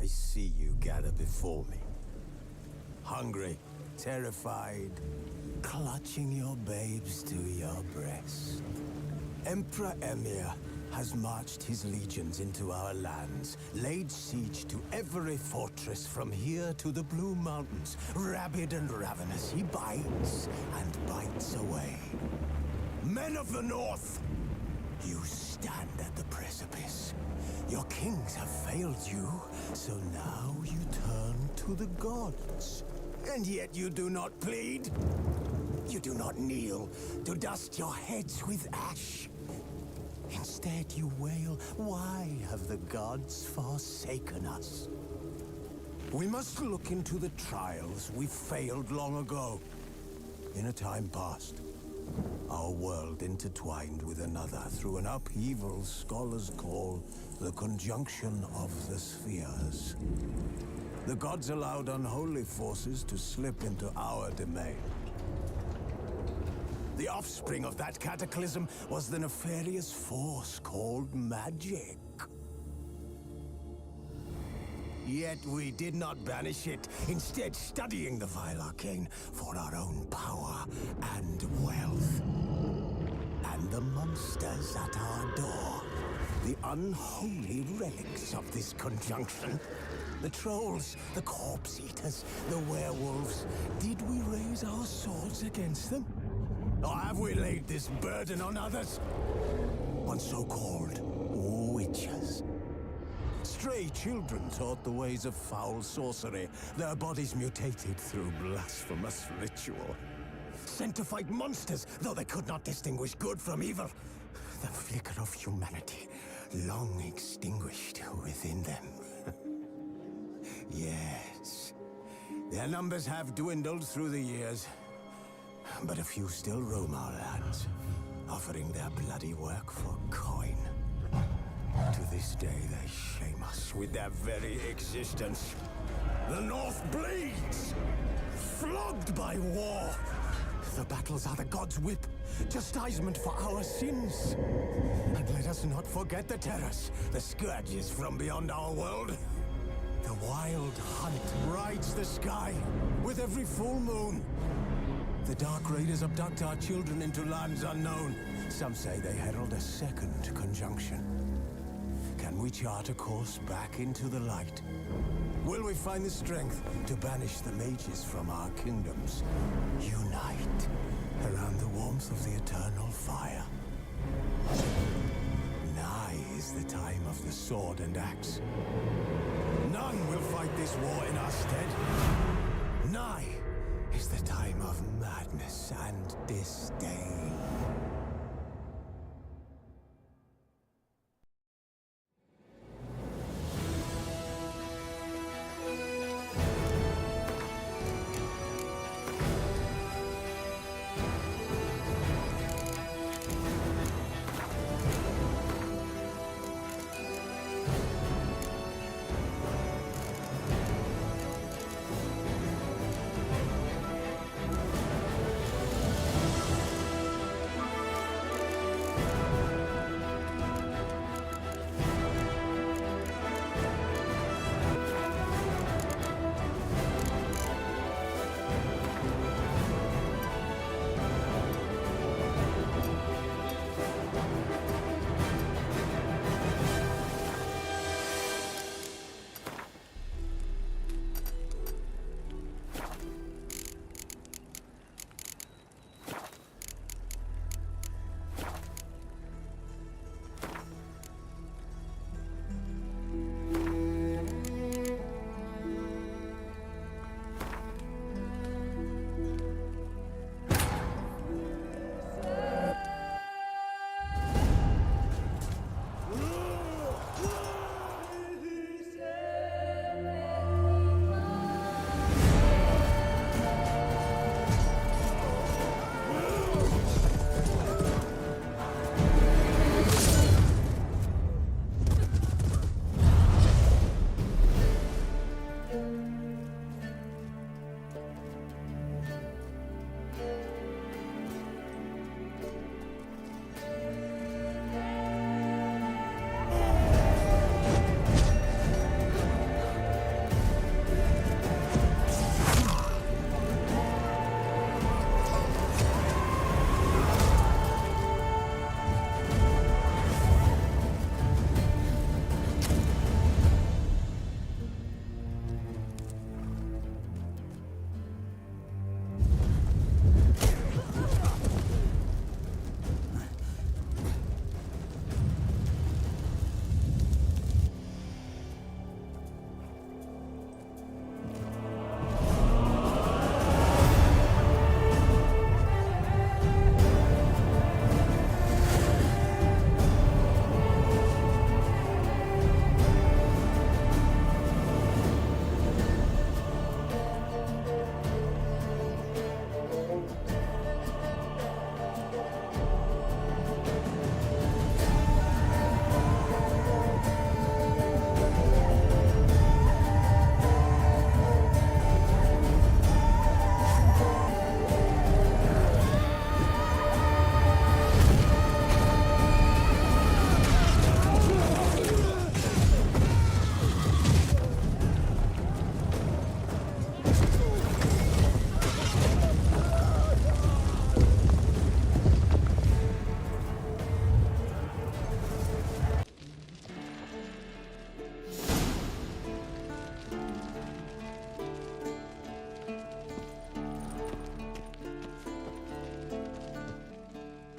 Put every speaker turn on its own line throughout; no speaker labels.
I see you gather before me. Hungry, terrified, clutching your babes to your breast. Emperor Emir has marched his legions into our lands, laid siege to every fortress from here to the Blue Mountains. Rabid and ravenous, he bites and bites away. Men of the North, you stand at the precipice. Your kings have failed you, so now you turn to the gods. And yet you do not plead. You do not kneel to dust your heads with ash. Instead you wail, why have the gods forsaken us? We must look into the trials we failed long ago. In a time past, our world intertwined with another through an upheaval scholars call the conjunction of the spheres. The gods allowed unholy forces to slip into our domain. The offspring of that cataclysm was the nefarious force called magic. Yet we did not banish it, instead studying the vile arcane for our own power and wealth. And the monsters at our door, the unholy relics of this conjunction. The trolls, the corpse eaters, the werewolves. Did we raise our swords against them? Or have we laid this burden on others? On so-called witches. Stray children taught the ways of foul sorcery, their bodies mutated through blasphemous ritual. Sent to fight monsters, though they could not distinguish good from evil. The flicker of humanity, long extinguished within them. Yes, their numbers have dwindled through the years. But a few still roam our lands, offering their bloody work for coin. To this day, they shame us with their very existence. The North bleeds, flogged by war. The battles are the gods' whip, chastisement for our sins. And let us not forget the terrors, the scourges from beyond our world. The wild hunt rides the sky with every full moon. The Dark Raiders abduct our children into lands unknown. Some say they herald a second conjunction. Can we chart a course back into the light? Will we find the strength to banish the mages from our kingdoms? Unite around the warmth of the eternal fire. Nigh is the time of the sword and axe. None will fight this war in our stead. Nigh is the time of madness and disdain.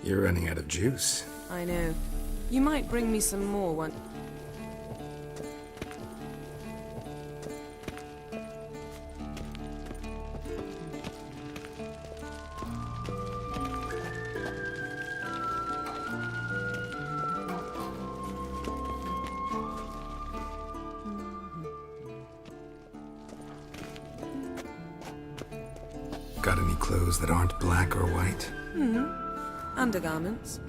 You're running out of juice.
I know. You might bring me some more one.
Got any clothes that aren't black or white?
Undergarments.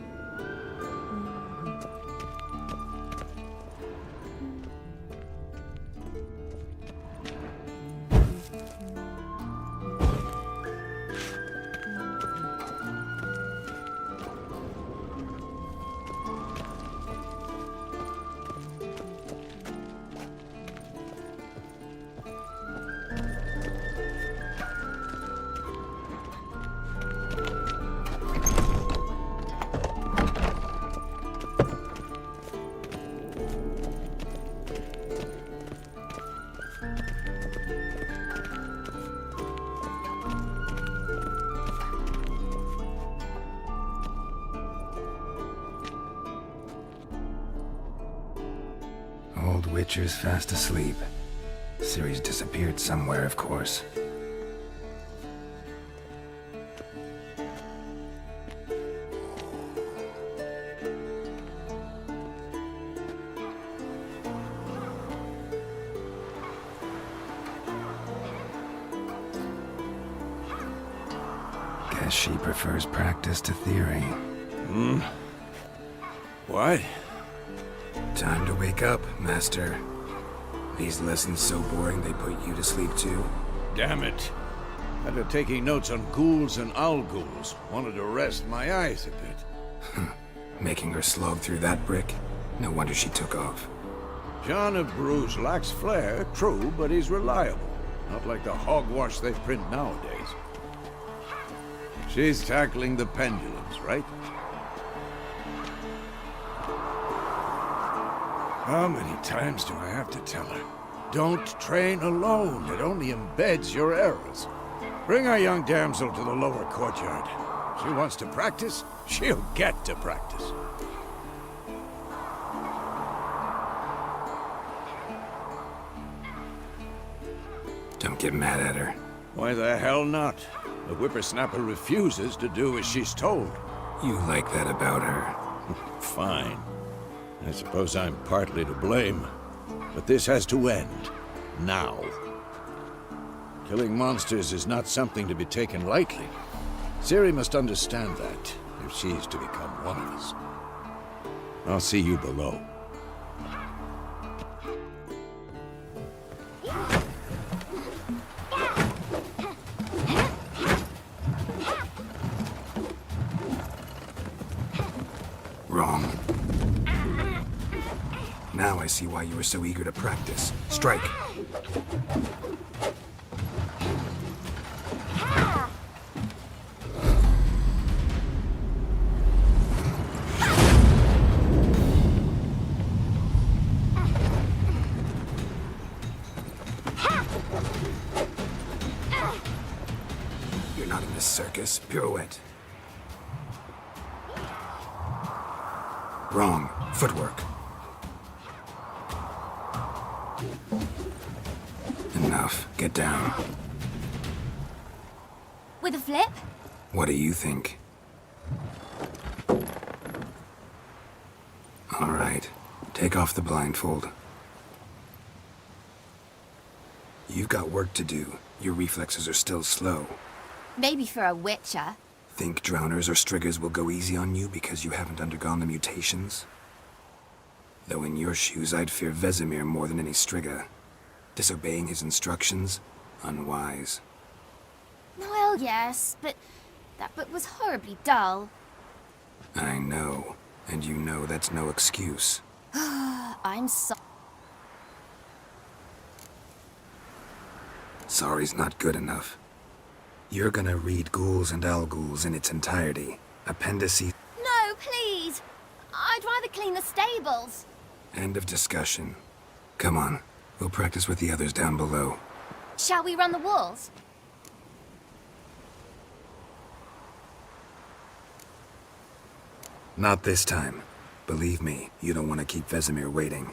Old Witcher's fast asleep. Ciri's disappeared somewhere, of course. Guess she prefers practice to theory.
What?
Time to wake up, Master. These lessons so boring they put you to sleep too?
Damn it. After taking notes on ghouls and owl-ghouls, wanted to rest my eyes a bit.
Making her slog through that brick? No wonder she took off.
John of Bruges lacks flair, true, but he's reliable. Not like the hogwash they print nowadays. She's tackling the pendulums, right? How many times do I have to tell her? Don't train alone. It only embeds your errors. Bring our young damsel to the lower courtyard. She wants to practice, she'll get to practice.
Don't get mad at her.
Why the hell not? The whippersnapper refuses to do as she's told.
You like that about her.
Fine. I suppose I'm partly to blame. But this has to end. Now. Killing monsters is not something to be taken lightly. Ciri must understand that, if she's to become one of us. I'll see you below.
Wrong. Now I see why you were so eager to practice. Strike. You're not in this circus. Pirouette. Wrong. Footwork. Enough. Get down.
With a flip?
What do you think? All right. Take off the blindfold. You've got work to do. Your reflexes are still slow.
Maybe for a witcher.
Think drowners or striggers will go easy on you because you haven't undergone the mutations? Though in your shoes, I'd fear Vesemir more than any strigger. Disobeying his instructions? Unwise.
Well, yes, but that book was horribly dull.
I know. And you know that's no excuse.
I'm sorry.
Sorry's not good enough. You're gonna read Ghouls and Owl-Ghouls in its entirety. Appendices.
No, please! I'd rather clean the stables.
End of discussion. Come on. We'll practice with the others down below.
Shall we run the walls?
Not this time. Believe me, you don't want to keep Vesemir waiting.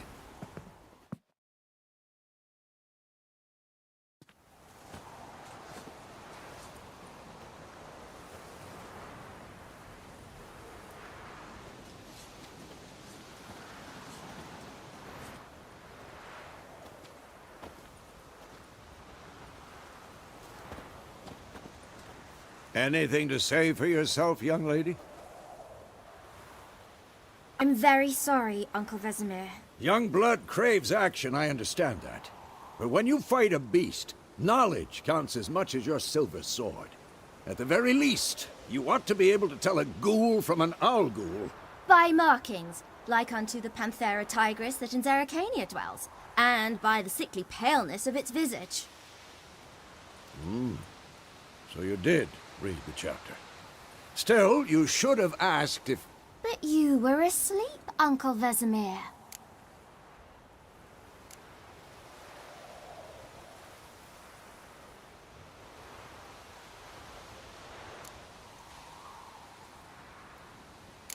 Anything to say for yourself, young lady?
I'm very sorry, Uncle Vesemir.
Young blood craves action, I understand that. But when you fight a beast, knowledge counts as much as your silver sword. At the very least, you ought to be able to tell a ghoul from an owl ghoul.
By markings, like unto the Panthera tigris that in Zerrikania dwells, and by the sickly paleness of its visage.
So you did read the chapter. Still, you should have asked if...
But you were asleep, Uncle Vesemir.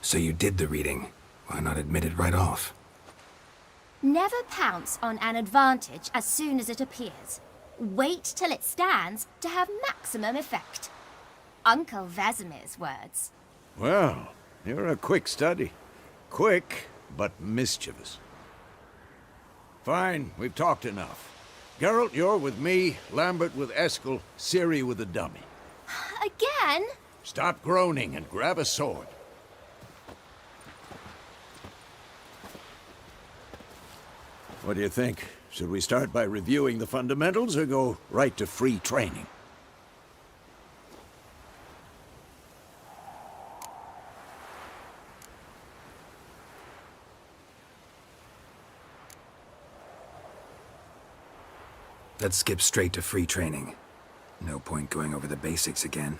So you did the reading. Why not admit it right off?
Never pounce on an advantage as soon as it appears. Wait till it stands to have maximum effect. Uncle Vesemir's words.
Well, you're a quick study. Quick, but mischievous. Fine, we've talked enough. Geralt, you're with me, Lambert with Eskel, Ciri with the dummy.
Again?
Stop groaning and grab a sword. What do you think? Should we start by reviewing the fundamentals or go right to free training?
Let's skip straight to free training. No point going over the basics again.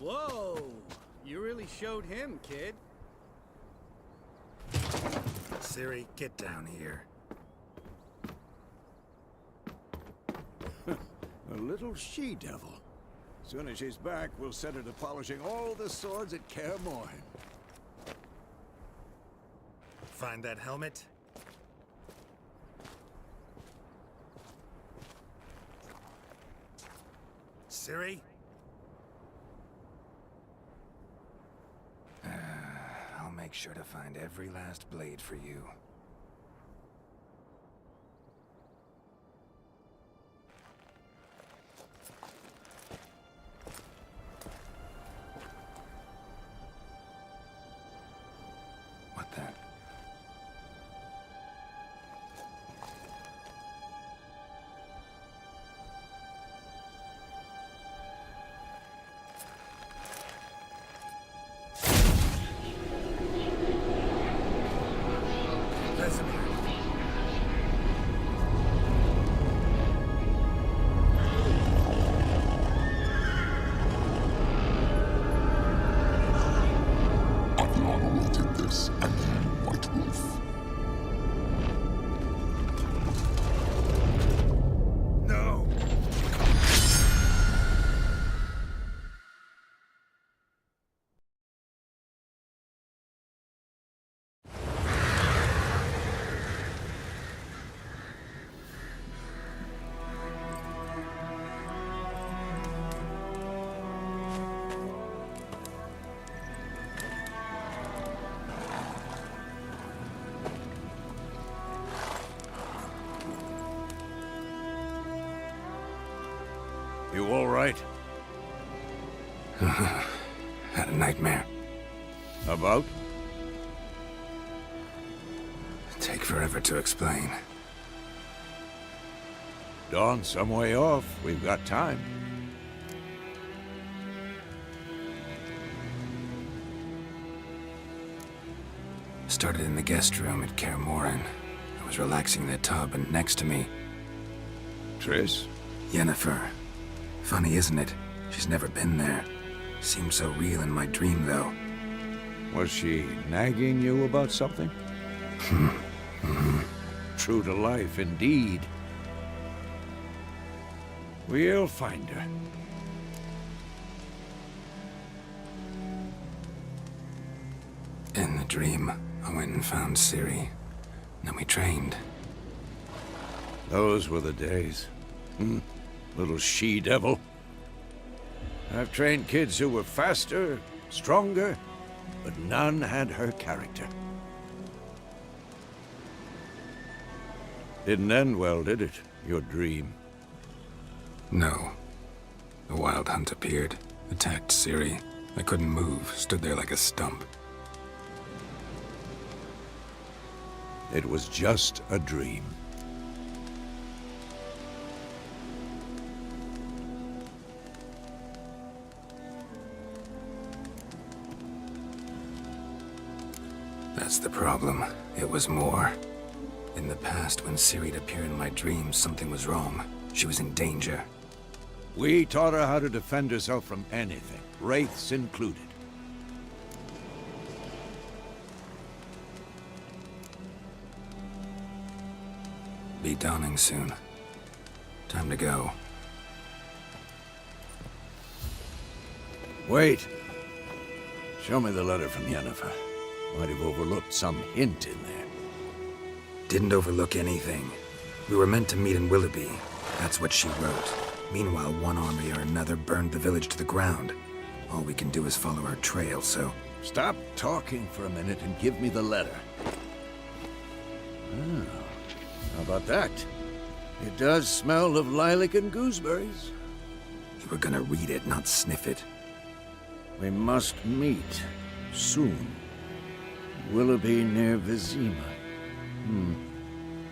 Whoa! You really showed him, kid.
Ciri, get down here.
A little she-devil. Soon as she's back, we'll set her to polishing all the swords at Kaer Morhen.
Find that helmet? Ciri?
I'll make sure to find every last blade for you. What the?
Adriana will take this, and you, White Wolf.
No!
You all right?
Had a nightmare.
About?
Take forever to explain.
Dawn's some way off. We've got time.
Started in the guest room at Kaer Morhen. I was relaxing in the tub, and next to me,
Triss?
Yennefer. Funny, isn't it? She's never been there. Seemed so real in my dream, though.
Was she nagging you about something? True to life, indeed. We'll find her.
In the dream, I went and found Ciri. Then we trained.
Those were the days. Little she-devil. I've trained kids who were faster, stronger, but none had her character. Didn't end well, did it? Your dream?
No. The Wild Hunt appeared, attacked Ciri. I couldn't move, stood there like a stump.
It was just a dream.
That's the problem. It was more. In the past, when Ciri'd appear in my dreams, something was wrong. She was in danger.
We taught her how to defend herself from anything, wraiths included.
Be dawning soon. Time to go.
Wait. Show me the letter from Yennefer. Might have overlooked some hint in there.
Didn't overlook anything. We were meant to meet in Willoughby. That's what she wrote. Meanwhile, one army or another burned the village to the ground. All we can do is follow her trail, so...
Stop talking for a minute and give me the letter. Oh, how about that? It does smell of lilac and gooseberries.
You were gonna read it, not sniff it.
We must meet soon. Willoughby near Vizima.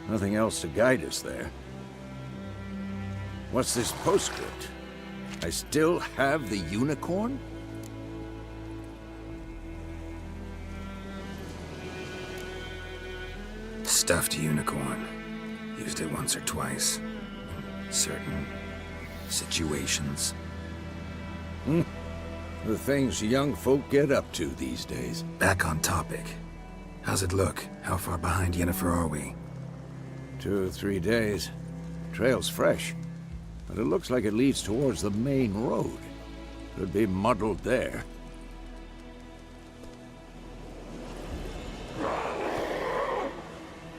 Nothing else to guide us there. What's this postscript? I still have the unicorn?
Stuffed unicorn. Used it once or twice. In certain situations.
The things young folk get up to these days.
Back on topic. How's it look? How far behind Yennefer are we?
2 or 3 days. Trail's fresh, but it looks like it leads towards the main road. Could be muddled there.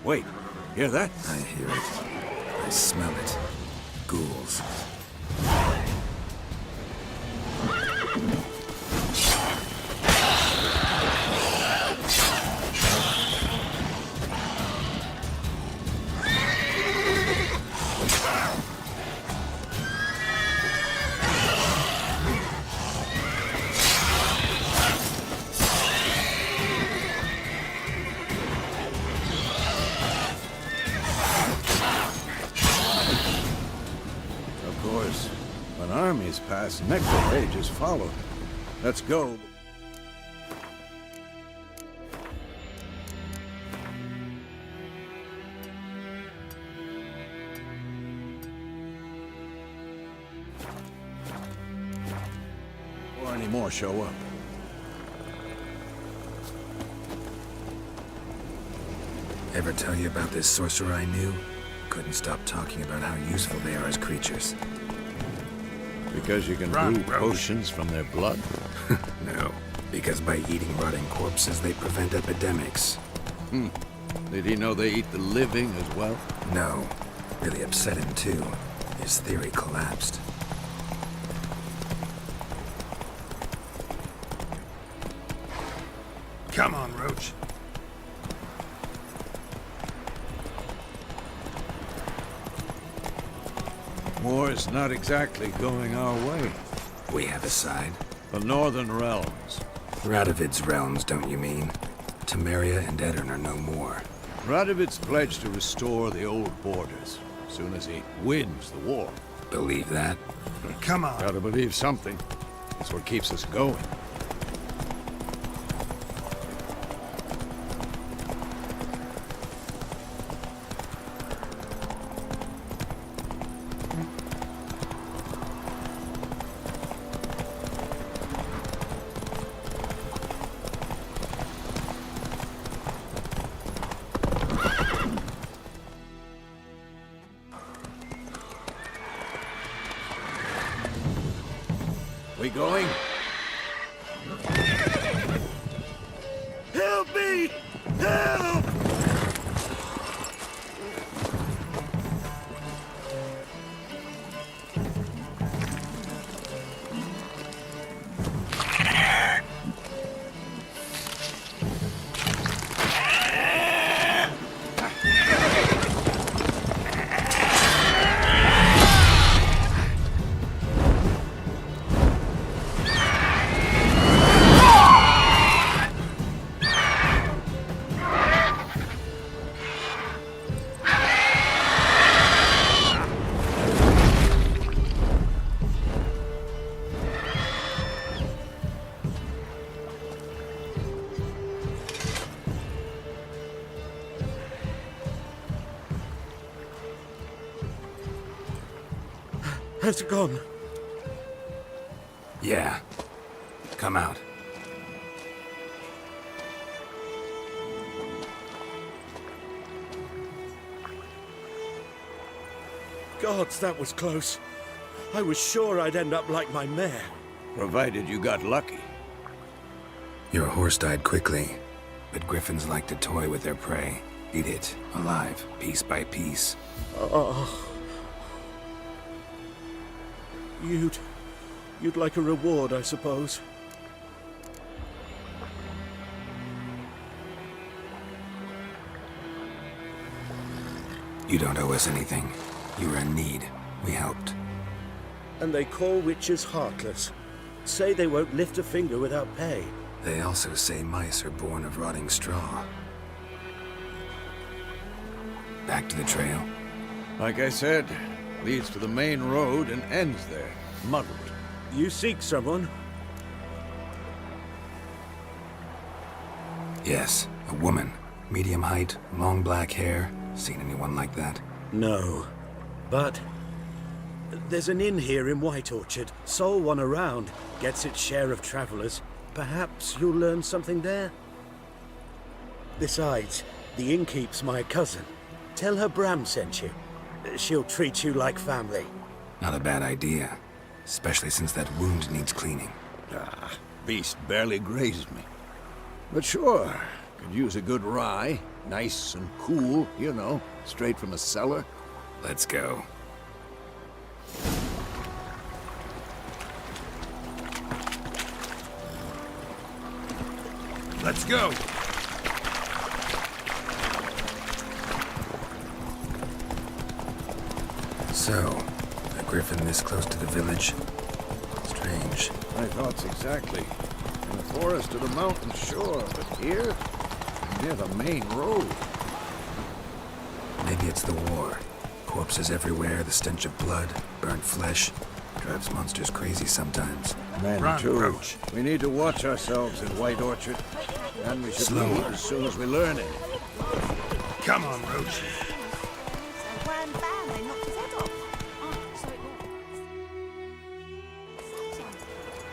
Wait, hear that?
I hear it. I smell it. Ghouls.
Armies pass, necropages follow. Let's go. Or any more show up.
Ever tell you about this sorcerer I knew? Couldn't stop talking about how useful they are as creatures.
Because you can brew potions from their blood?
No, because by eating rotting corpses, they prevent epidemics.
Did he know they eat the living as well?
No. Really upset him, too. His theory collapsed.
Come on, Roach.
War's not exactly going our way.
We have a side.
The Northern Realms.
Radovid's realms, don't you mean? Temeria and Edirn are no more.
Radovid's pledged to restore the old borders, as soon as he wins the war.
Believe that?
Come on.
Gotta believe something. That's what keeps us going.
Has it gone?
Yeah. Come out.
Gods, that was close. I was sure I'd end up like my mare.
Provided you got lucky.
Your horse died quickly, but griffins like to toy with their prey. Eat it, alive, piece by piece.
You'd like a reward, I suppose.
You don't owe us anything. You were in need. We helped.
And they call witches heartless. Say they won't lift a finger without pay.
They also say mice are born of rotting straw. Back to the trail.
Like I said, leads to the main road and ends there, muddled.
You seek someone?
Yes, a woman. Medium height, long black hair. Seen anyone like that?
No. But there's an inn here in White Orchard. Sole one around. Gets its share of travelers. Perhaps you'll learn something there? Besides, the innkeep's my cousin. Tell her Bram sent you. She'll treat you like family.
Not a bad idea. Especially since that wound needs cleaning.
Beast barely grazed me. But sure, could use a good rye. Nice and cool, you know, straight from a cellar.
Let's go.
Let's go.
So, a griffin this close to the village? Strange.
My thoughts exactly. In the forest or the mountains, sure, but here? Near the main road.
Maybe it's the war. Corpses everywhere, the stench of blood, burnt flesh. Drives monsters crazy sometimes.
Men
Run,
too.
Roach.
We need to watch ourselves in White Orchard. And we should
Slower.
leave as soon as we learn it.
Come on, Roach.
Grand bam, they knocked his head off. Oh, so it all...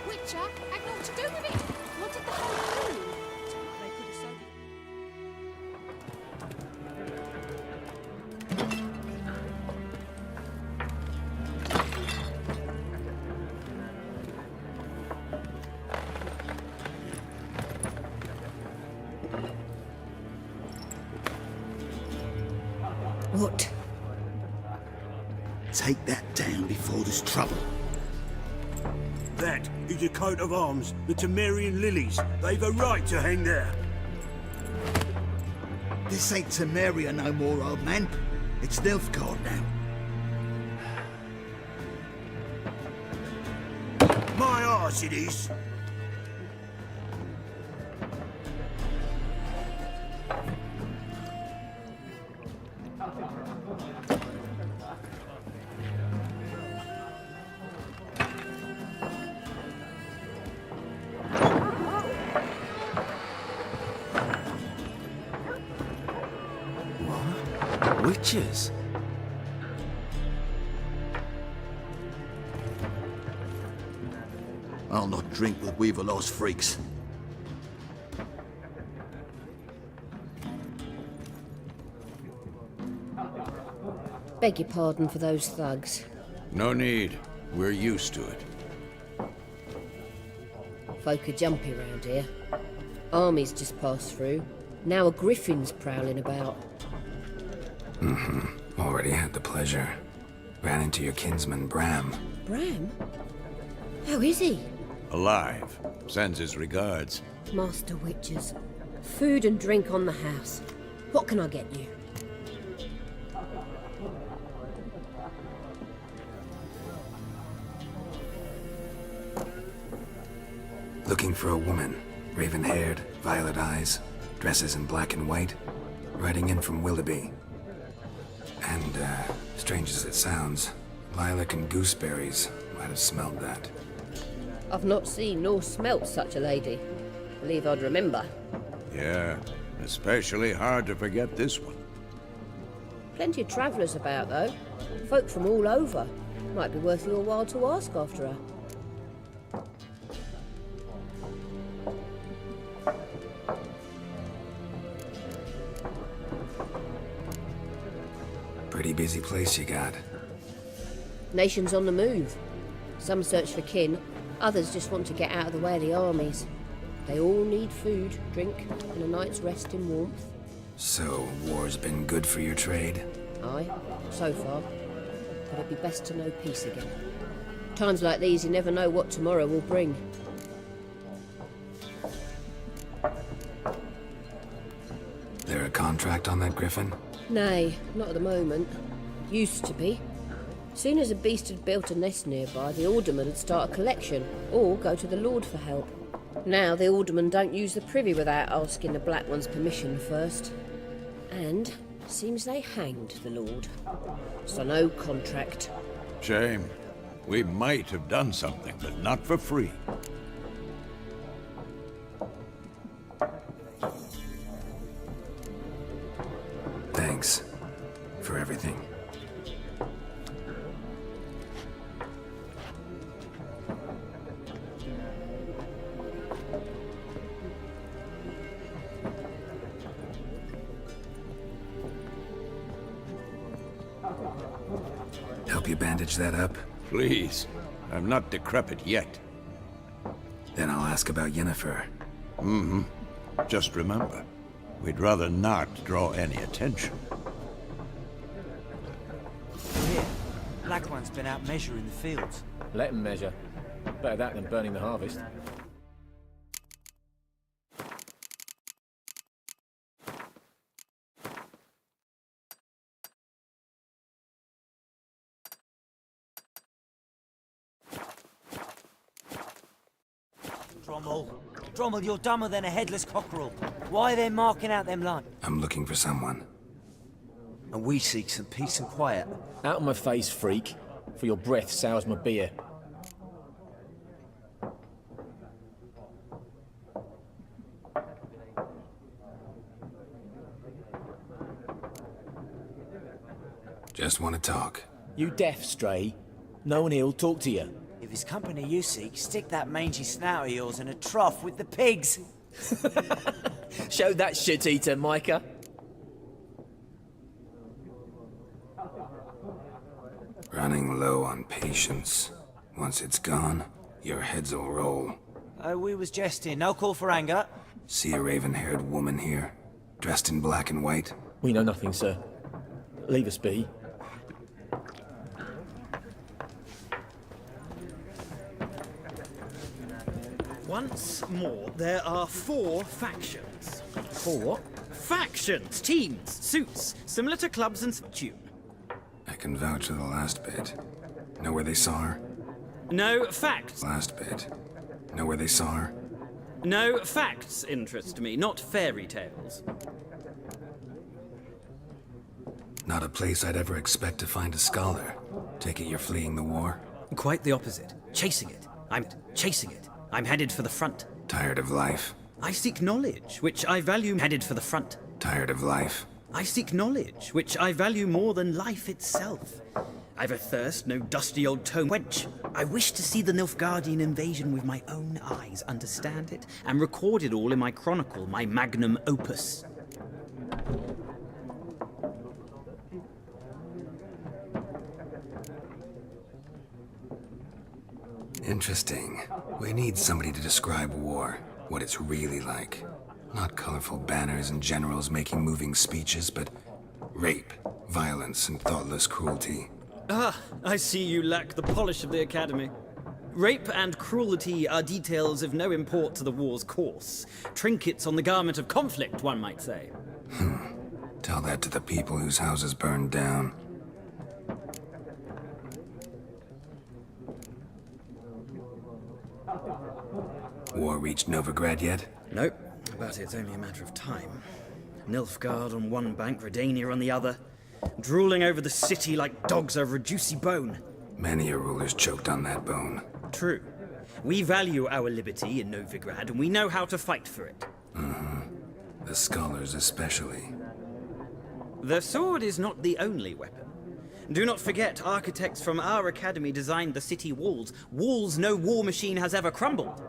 Witcher had naught to do with it. What did the hell do? They could have sold it.
What?
Take that down before there's trouble.
That is a coat of arms, the Temerian lilies. They've a right to hang there.
This ain't Temeria no more, old man. It's Nilfgaard now.
My arse it is.
Witches?
I'll not drink with Weaverlaw's freaks.
Beg your pardon for those thugs.
No need. We're used to it.
Folk are jumpy round here. Armies just passed through. Now a griffin's prowling about.
Already had the pleasure. Ran into your kinsman, Bram.
Bram? How is he?
Alive. Sends his regards.
Master Witchers. Food and drink on the house. What can I get you?
Looking for a woman. Raven-haired, violet eyes, dresses in black and white. Riding in from Willoughby. And, strange as it sounds, lilac and gooseberries. Might have smelled that.
I've not seen nor smelt such a lady. Believe I'd remember.
Yeah, especially hard to forget this one.
Plenty of travellers about, though. Folk from all over. Might be worth your while to ask after her.
Pretty busy place you got.
Nations on the move. Some search for kin, others just want to get out of the way of the armies. They all need food, drink, and a night's rest in warmth.
So, war's been good for your trade?
Aye, so far. But it'd be best to know peace again. Times like these, you never know what tomorrow will bring.
There a contract on that griffin?
Nay, not at the moment. Used to be. Soon as a beast had built a nest nearby, the alderman would start a collection, or go to the Lord for help. Now the aldermen don't use the privy without asking the Black One's permission first. And seems they hanged the Lord. So no contract.
Shame. We might have done something, but not for free.
Thanks for everything. Help you bandage that up?
Please. I'm not decrepit yet.
Then I'll ask about Yennefer.
Mm-hmm. Just remember, we'd rather not draw any attention.
Here, Black One's been out measuring the fields.
Let him measure. Better that than burning the harvest.
Drommel, you're dumber than a headless cockerel. Why are they marking out them lines?
I'm looking for someone.
And we seek some peace and quiet.
Out of my face, freak. For your breath sours my beer.
Just want to talk.
You deaf, Stray? No one here'll talk to you.
If it's company you seek, stick that mangy snout of yours in a trough with the pigs.
Show that shit-eater, Micah.
Running low on patience. Once it's gone, your heads will roll.
We was jesting. No call for anger.
See a raven-haired woman here, dressed in black and white?
We know nothing, sir. Leave us be.
Once more, there are 4 factions.
4 what?
Factions, teams, suits, similar to clubs and tune.
I can vouch for the last bit. Know where they saw her?
No facts.
Last bit. Know where they saw her?
No facts interest me, not fairy tales.
Not a place I'd ever expect to find a scholar. Take it you're fleeing the war?
Quite the opposite. Chasing it. I'm chasing it. I'm headed for the front.
Tired of life?
I seek knowledge, which I value. Headed for the front.
Tired of life?
I seek knowledge, which I value more than life itself. I've a thirst no dusty old tome quench. I wish to see the Nilfgaardian invasion with my own eyes, understand it, and record it all in my chronicle, my magnum opus.
Interesting. We need somebody to describe war, what it's really like. Not colorful banners and generals making moving speeches, but rape, violence, and thoughtless cruelty.
Ah, I see you lack the polish of the Academy. Rape and cruelty are details of no import to the war's course. Trinkets on the garment of conflict, one might say.
Tell that to the people whose houses burned down. War reached Novigrad yet?
Nope, but it's only a matter of time. Nilfgaard on one bank, Redania on the other, drooling over the city like dogs over a juicy bone.
Many a ruler's choked on that bone.
True. We value our liberty in Novigrad, and we know how to fight for it.
The scholars especially.
The sword is not the only weapon. Do not forget, architects from our academy designed the city walls. Walls no war machine has ever crumbled.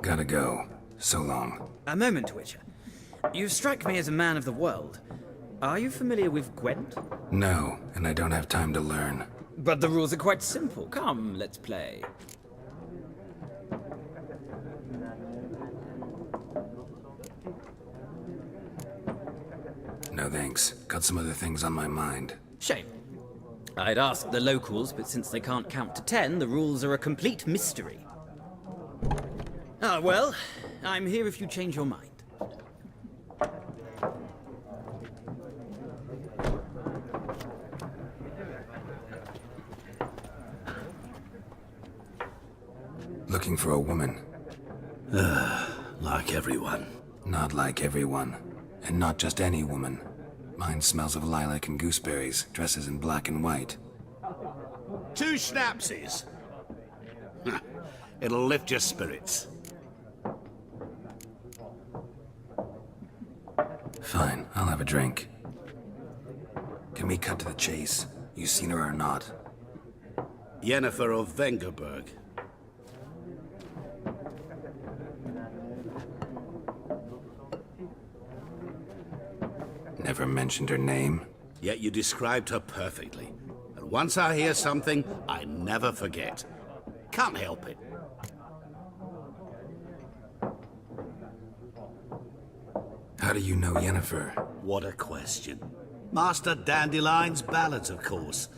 Gotta go. So long.
A moment, Witcher. You strike me as a man of the world. Are you familiar with Gwent?
No, and I don't have time to learn.
But the rules are quite simple. Come, let's play.
No thanks. Got some other things on my mind.
Shame. I'd ask the locals, but since they can't count to 10, the rules are a complete mystery. Ah, well, I'm here if you change your mind.
Looking for a woman.
Like everyone.
Not like everyone. And not just any woman. Mine smells of lilac and gooseberries, dresses in black and white.
2 schnapsies. It'll lift your spirits.
Fine, I'll have a drink. Can we cut to the chase? You seen her or not?
Yennefer of Vengerberg.
Never mentioned her name.
Yet you described her perfectly. And once I hear something, I never forget. Can't help it.
How do you know Yennefer?
What a question. Master Dandelion's ballads, of course.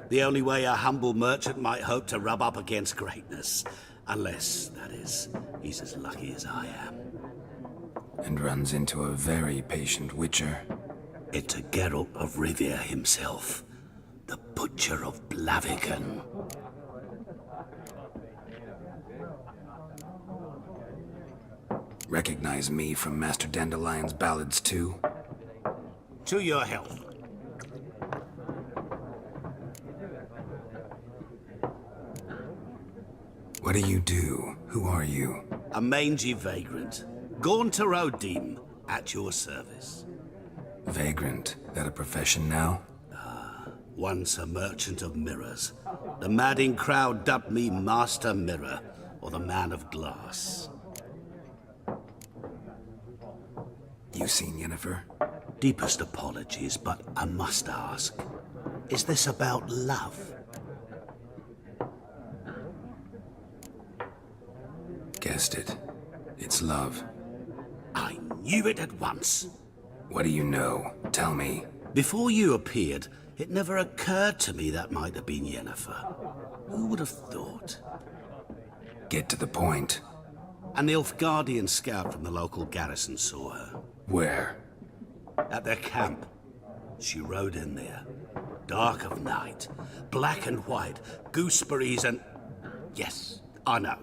The only way a humble merchant might hope to rub up against greatness. Unless, that is, he's as lucky as I am.
And runs into a very patient witcher.
It's a Geralt of Rivia himself. The Butcher of Blaviken.
Recognize me from Master Dandelion's ballads too?
To your health.
What do you do? Who are you?
A mangy vagrant. Gaunter O'Dim, at your service.
Vagrant? That a profession now?
Once a merchant of mirrors. The madding crowd dubbed me Master Mirror, or the Man of Glass.
You seen Yennefer?
Deepest apologies, but I must ask. Is this about love?
Guessed it. It's love.
I knew it at once.
What do you know? Tell me.
Before you appeared, it never occurred to me that might have been Yennefer. Who would have thought?
Get to the point.
A Nilfgaardian scout from the local garrison saw her.
Where?
At their camp. She rode in there. Dark of night. Black and white. Gooseberries and... Yes, I know.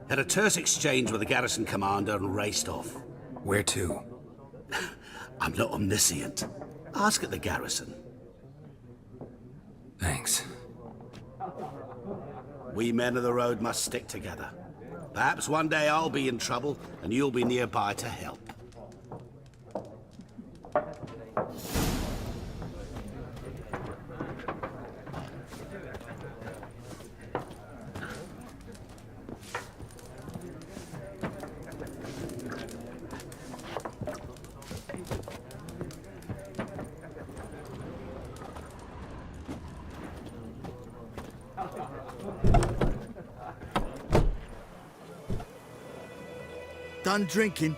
Had a terse exchange with the garrison commander and raced off.
Where to?
I'm not omniscient. Ask at the garrison.
Thanks.
We men of the road must stick together. Perhaps one day I'll be in trouble and you'll be nearby to help.
Done drinking?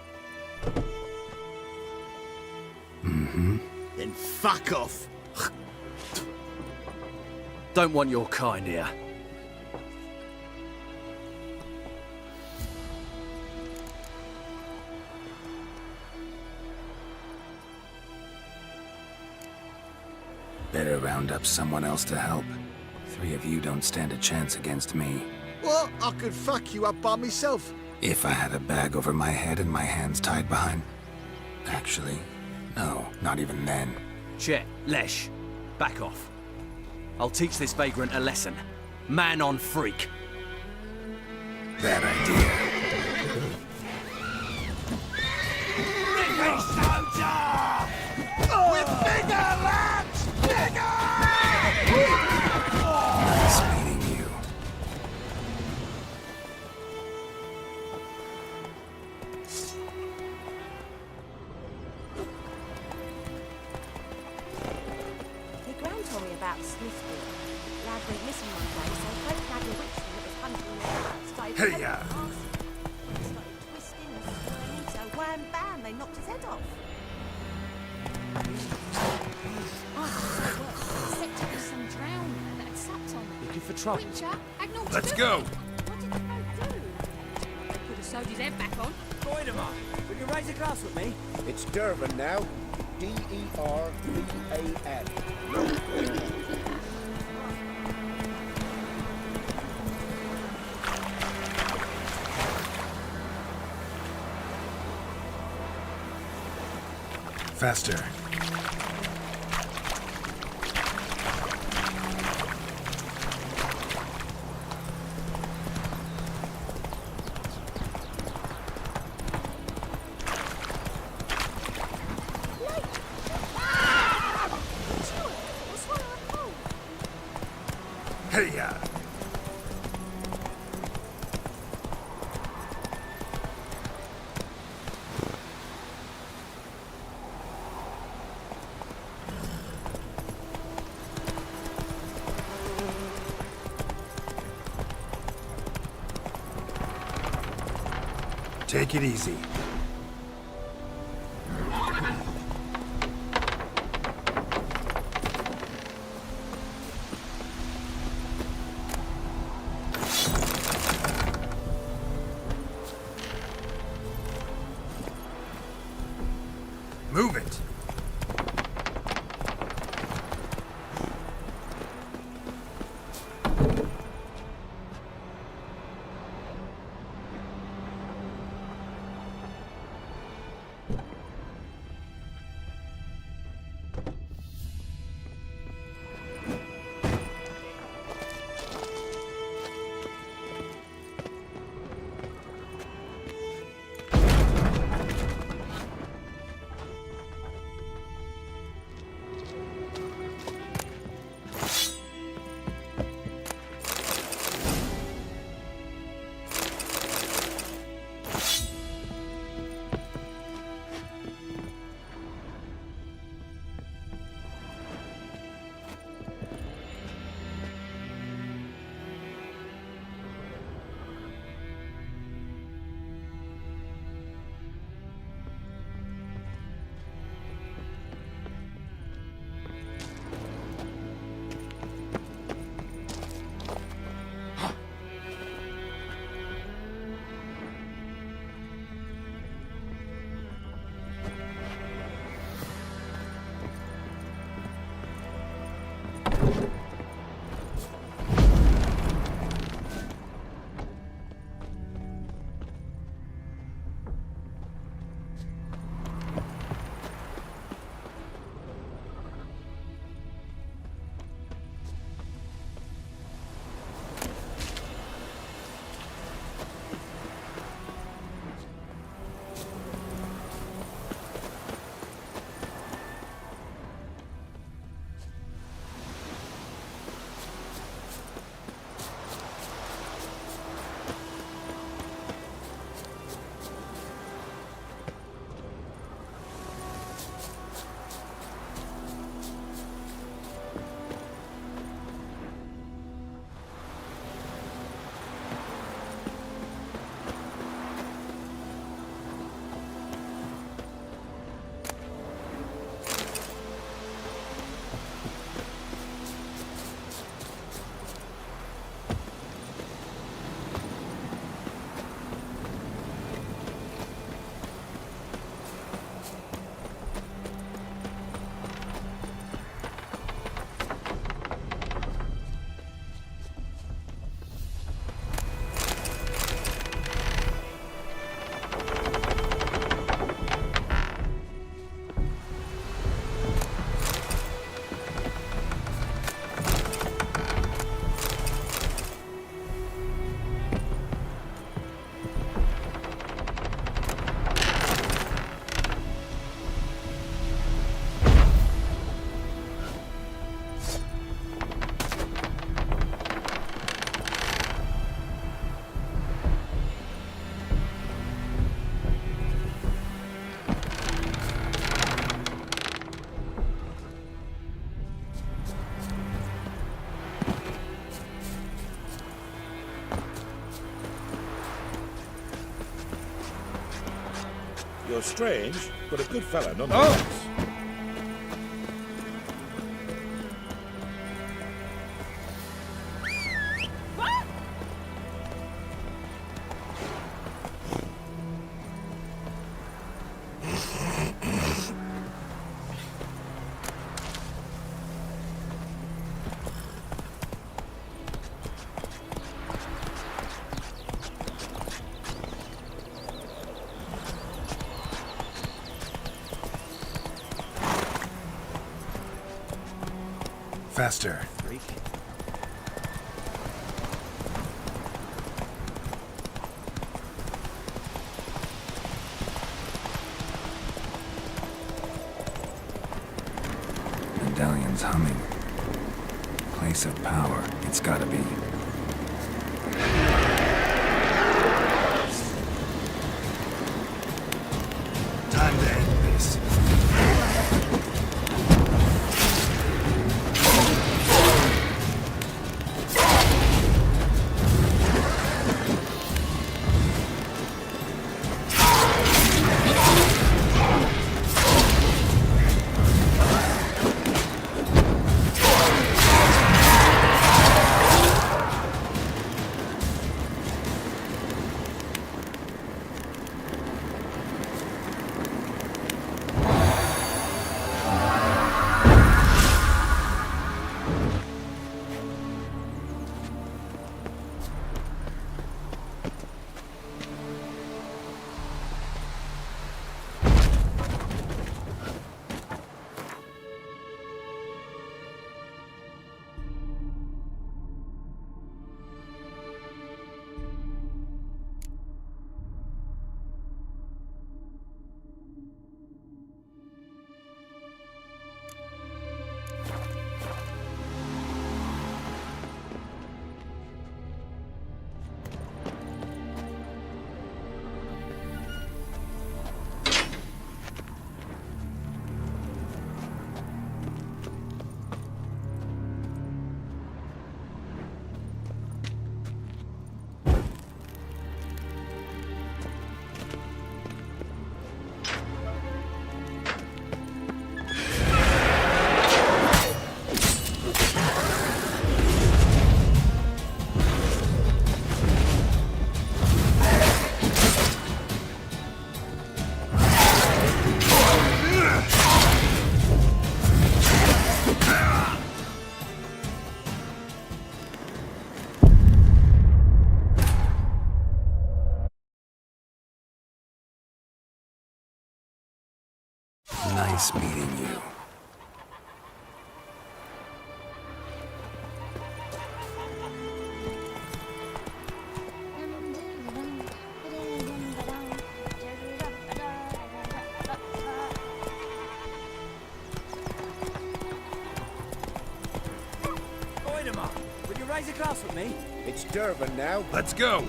Mm-hmm.
Then fuck off.
Don't want your kind here.
Better round up someone else to help. 3 of you don't stand a chance against me.
What? I could fuck you up by myself.
If I had a bag over my head and my hands tied behind... Actually, no, not even then.
Chet, Lesh, back off. I'll teach this vagrant a lesson. Man on freak.
Bad idea.
Revenge!
Hey-ya!
Twisting and swinging, so wham bam, they knocked his head off. Except it was some drowner that had sapped on it.
Looking for trouble?
Witcher, had naught to
Let's
do
go!
with it. What did the bloke do? Could have sewed his head back on.
Goidemar, will you raise a glass with me?
It's Dervan now. D-E-R-V-A-N.
Faster. Hey-ya! Take it easy. Move it.
You're strange, but a good fella nonetheless.
Faster. Medallion's humming. Place of power. It's gotta be. Time to end this. Nice meeting you.
Oidemar, would you raise a glass with me?
It's Durban now. Let's go.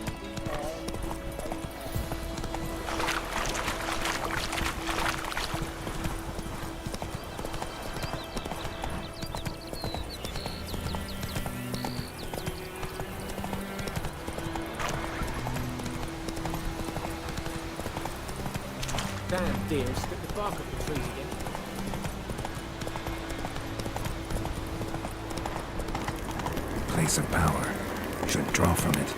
Damn deer, spit the bark off the trees again.
Place of power. Should draw from it.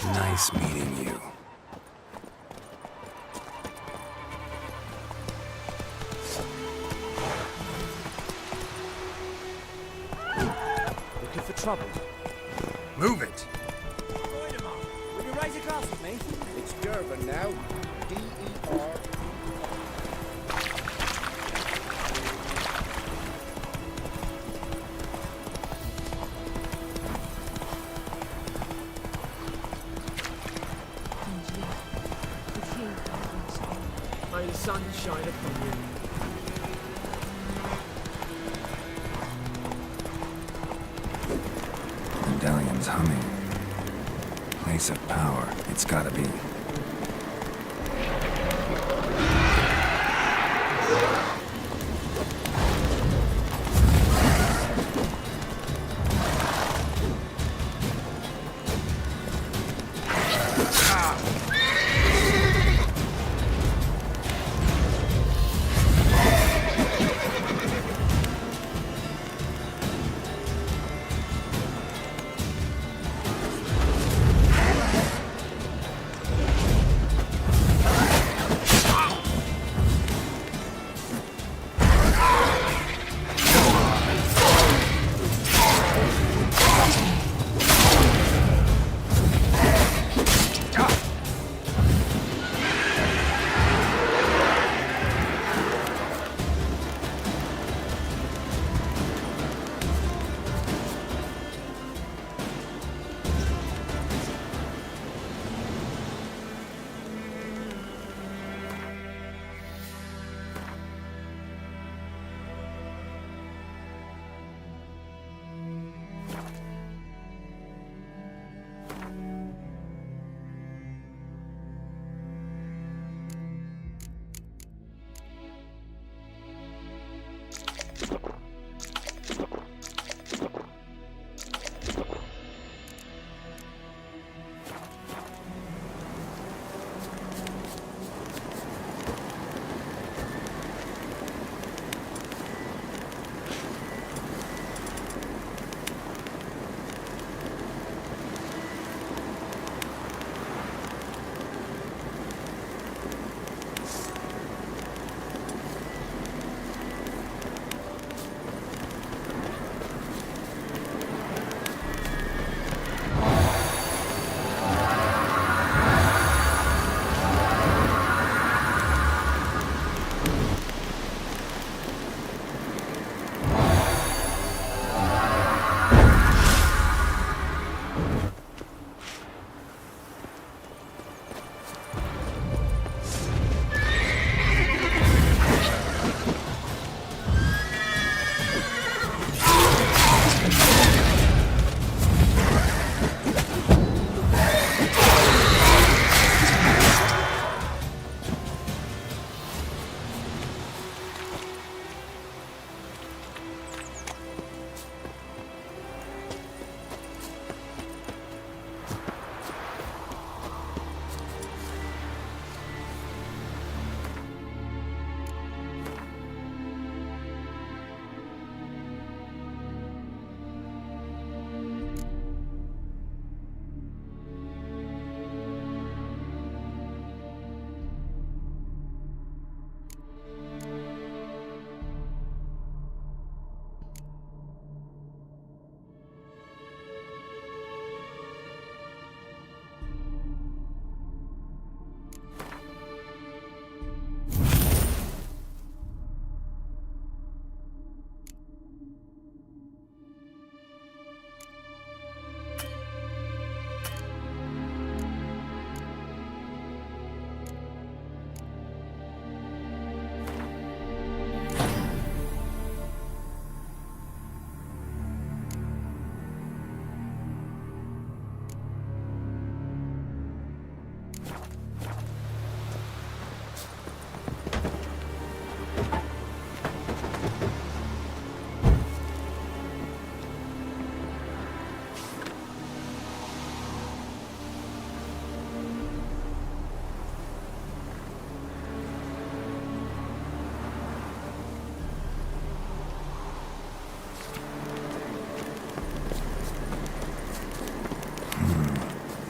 Nice meeting you.
trouble?
Move it!
Will you raise a glass with me?
It's Durban now. D-E-R. May the sun shine upon you.
Medallion's humming. Place of power, it's gotta be.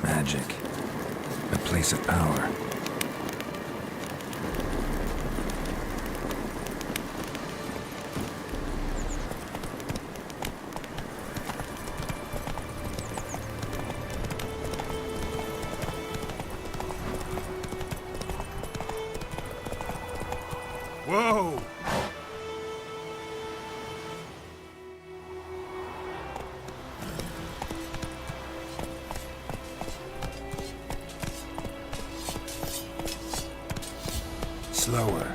Magic. A place of power.
Whoa!
Slower.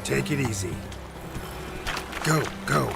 Take it easy. Go, go.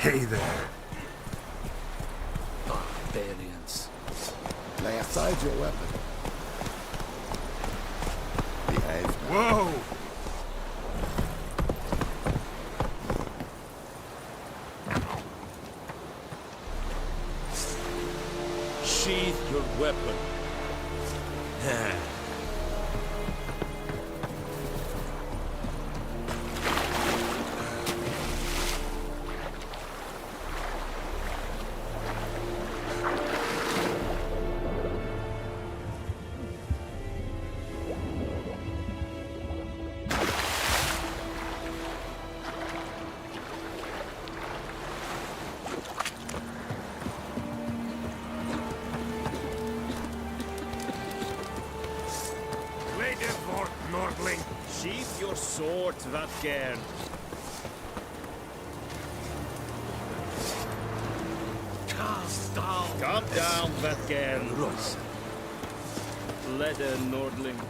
Hey there.
Barbarians.
Lay aside your weapon. Behave.
Whoa!
Sheath your weapon.
Sheath your sword, Vatgern. Calm down, Vatgern. Leather Nordling.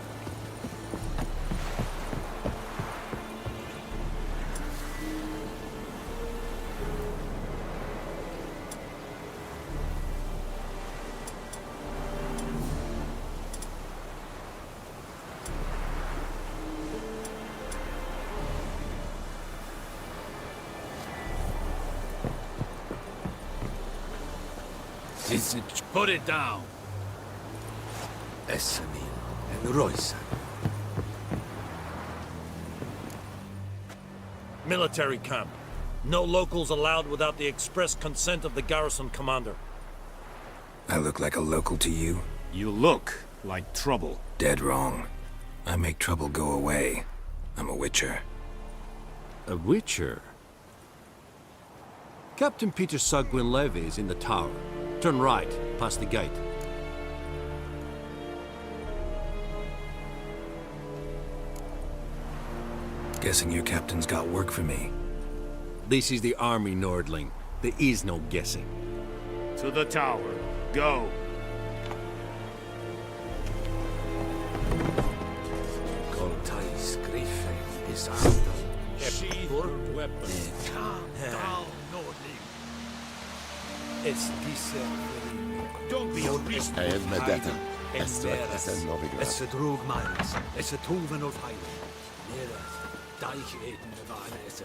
Put it down.
Essamil and Royce.
Military camp. No locals allowed without the express consent of the garrison commander.
I look like a local to you?
You look like trouble.
Dead wrong. I make trouble go away. I'm a witcher.
A witcher? Captain Peter Sugwin Levy is in the tower. Turn right, past the gate.
Guessing your captain's got work for me.
This is the army, Nordling. There is no guessing.
To the tower. Go.
Coltais Griffin disaster.
Sheathe your weapon.
Calm down, Nordling. Es diese
Don't be a beast.
Eed medetten.
en
Estrak
neres.
esen novigrad.
Es drog miles. Es troven of heil. Neres. Deich eten vanese.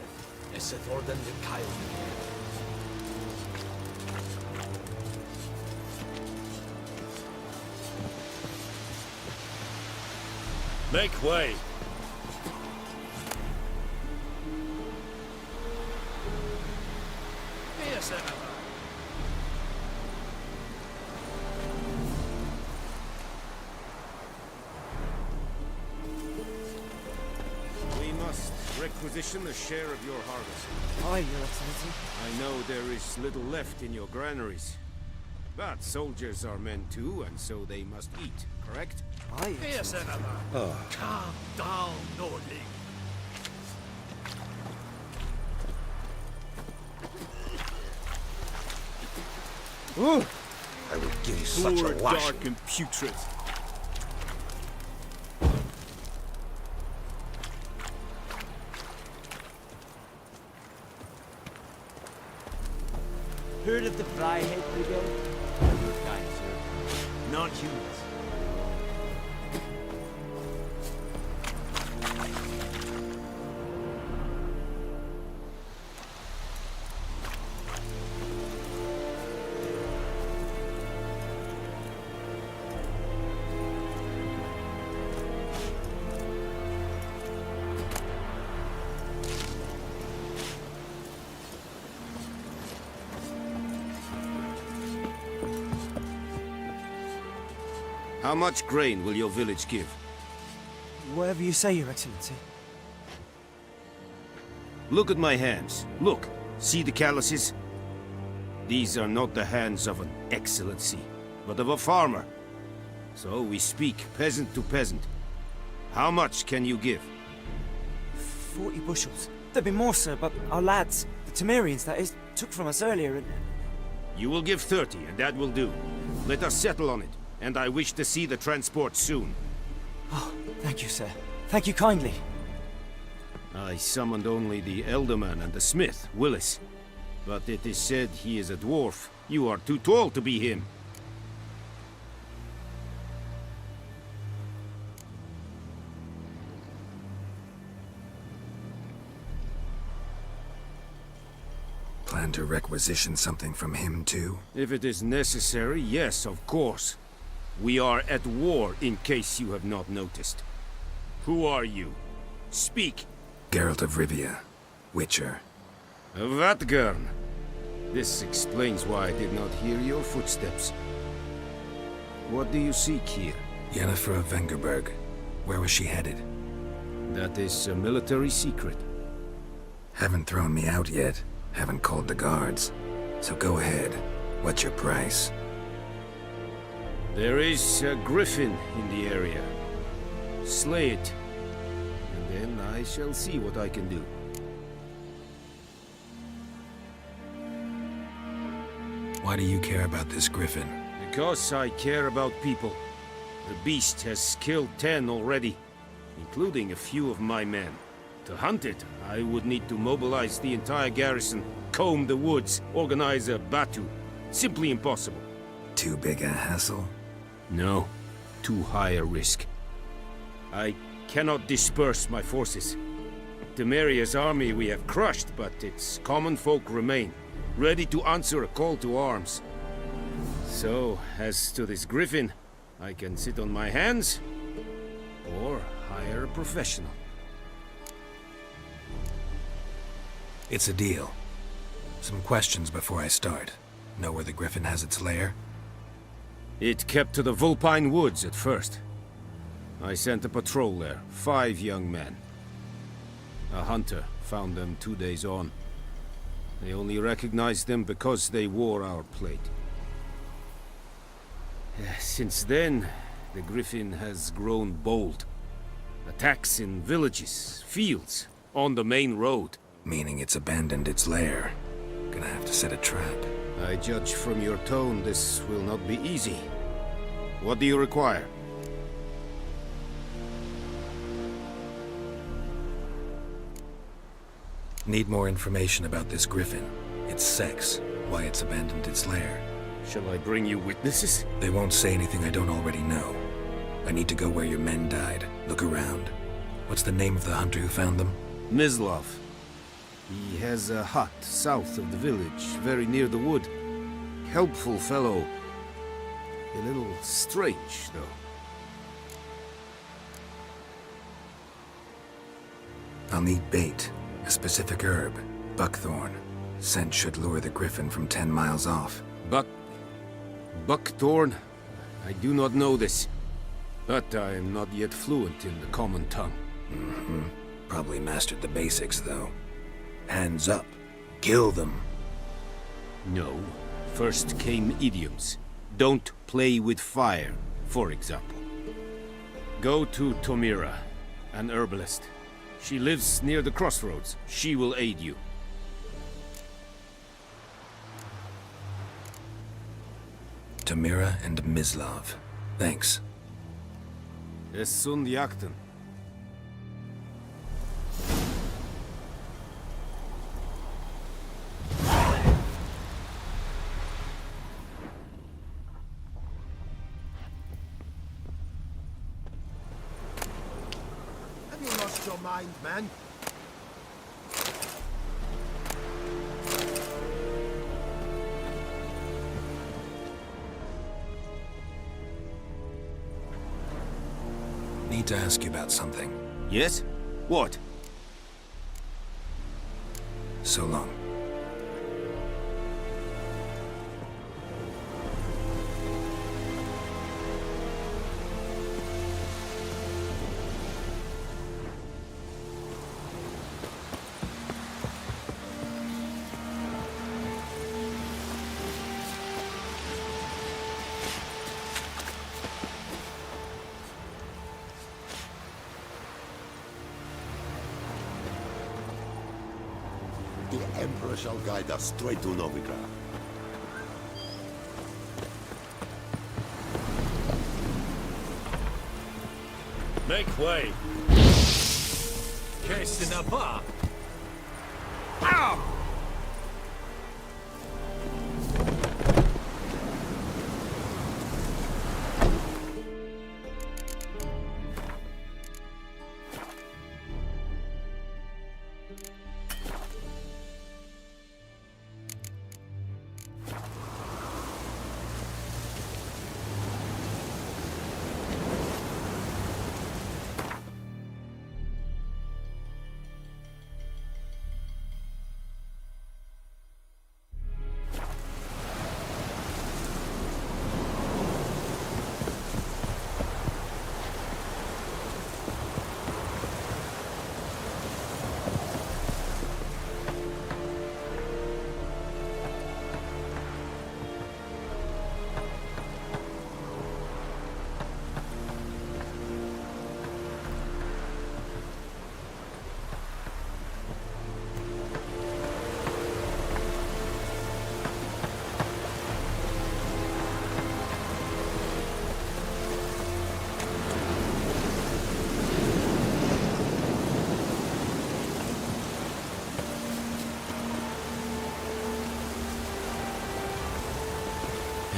Es orden den keil.
Make way.
Yes, Emma.
We must requisition a share of your harvest.
Aye, Your Excellency.
I know there is little left in your granaries. But soldiers are men too, and so they must eat, correct?
Aye,
Yes, Emma. Calm down, Nordling.
I will give you such a
Poor,
lash.
dark, and putrid.
Heard of the Flyhead Brigade? Good guys, sir. Non-humans.
How much grain will your village give?
Whatever you say, Your Excellency.
Look at my hands. Look. See the calluses? These are not the hands of an excellency, but of a farmer. So we speak peasant to peasant. How much can you give?
40 bushels. There'd be more, sir, but our lads, the Temerians, that is, took from us earlier and...
You will give 30, and that will do. Let us settle on it, and I wish to see the transport soon.
Oh, thank you, sir. Thank you kindly.
I summoned only the Elderman and the smith, Willis. But it is said he is a dwarf. You are too tall to be him.
Plan to requisition something from him, too?
If it is necessary, yes, of course. We are at war, in case you have not noticed. Who are you? Speak.
Geralt of Rivia, Witcher.
Vatgern. This explains why I did not hear your footsteps. What do you seek here?
Yennefer of Vengerberg. Where was she headed?
That is a military secret.
Haven't thrown me out yet. Haven't called the guards. So go ahead. What's your price?
There is a griffin in the area. Slay it. And then I shall see what I can do.
Why do you care about this griffin?
Because I care about people. The beast has killed 10 already, including a few of my men. To hunt it, I would need to mobilize the entire garrison, comb the woods, organize a batu. Simply impossible.
Too big a hassle?
No, too high a risk. I cannot disperse my forces. Temeria's army we have crushed, but its common folk remain, ready to answer a call to arms. So, as to this griffin, I can sit on my hands, or hire a professional.
It's a deal. Some questions before I start. Know where the griffin has its lair?
It kept to the Vulpine Woods at first. I sent a patrol there, 5 young men. A hunter found them 2 days on. They only recognized them because they wore our plate. Since then, the griffin has grown bold. Attacks in villages, fields, on the main road.
Meaning it's abandoned its lair. Gonna have to set a trap.
I judge from your tone this will not be easy. What do you require?
Need more information about this griffin. Its sex, why it's abandoned its lair.
Shall I bring you witnesses?
They won't say anything I don't already know. I need to go where your men died. Look around. What's the name of the hunter who found them?
Mislav. He has a hut south of the village, very near the wood. Helpful fellow. A little strange, though.
I'll need bait. A specific herb. Buckthorn. Scent should lure the griffin from 10 miles off.
Buckthorn? I do not know this. But I am not yet fluent in the common tongue.
Probably mastered the basics, though. Hands up. Kill them.
No. First came idioms. Don't play with fire, for example. Go to Tomira, an herbalist. She lives near the crossroads. She will aid you.
Tomira and Mislav. Thanks.
Es sunt jakten.
Have you lost your mind, man?
Need to ask you about something.
Yes? What?
So long.
The Emperor shall guide us straight to Novigrad.
Make way. Case in a bar. Ow!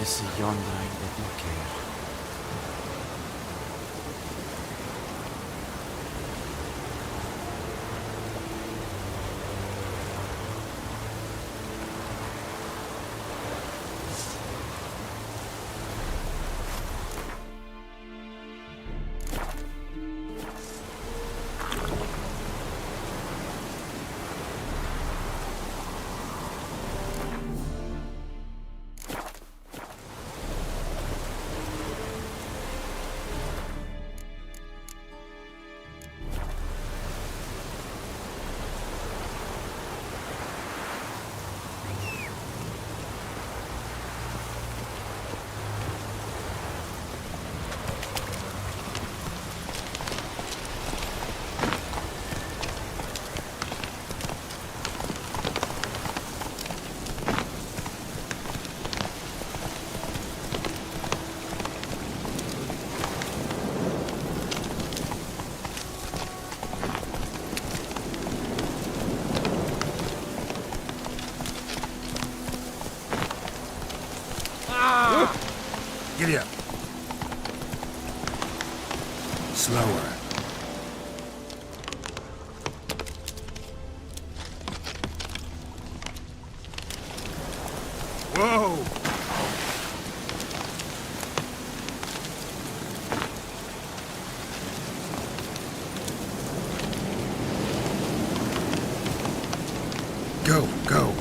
Esse yonder ainda não quer.
Amelia! Slower. Whoa! Go, go.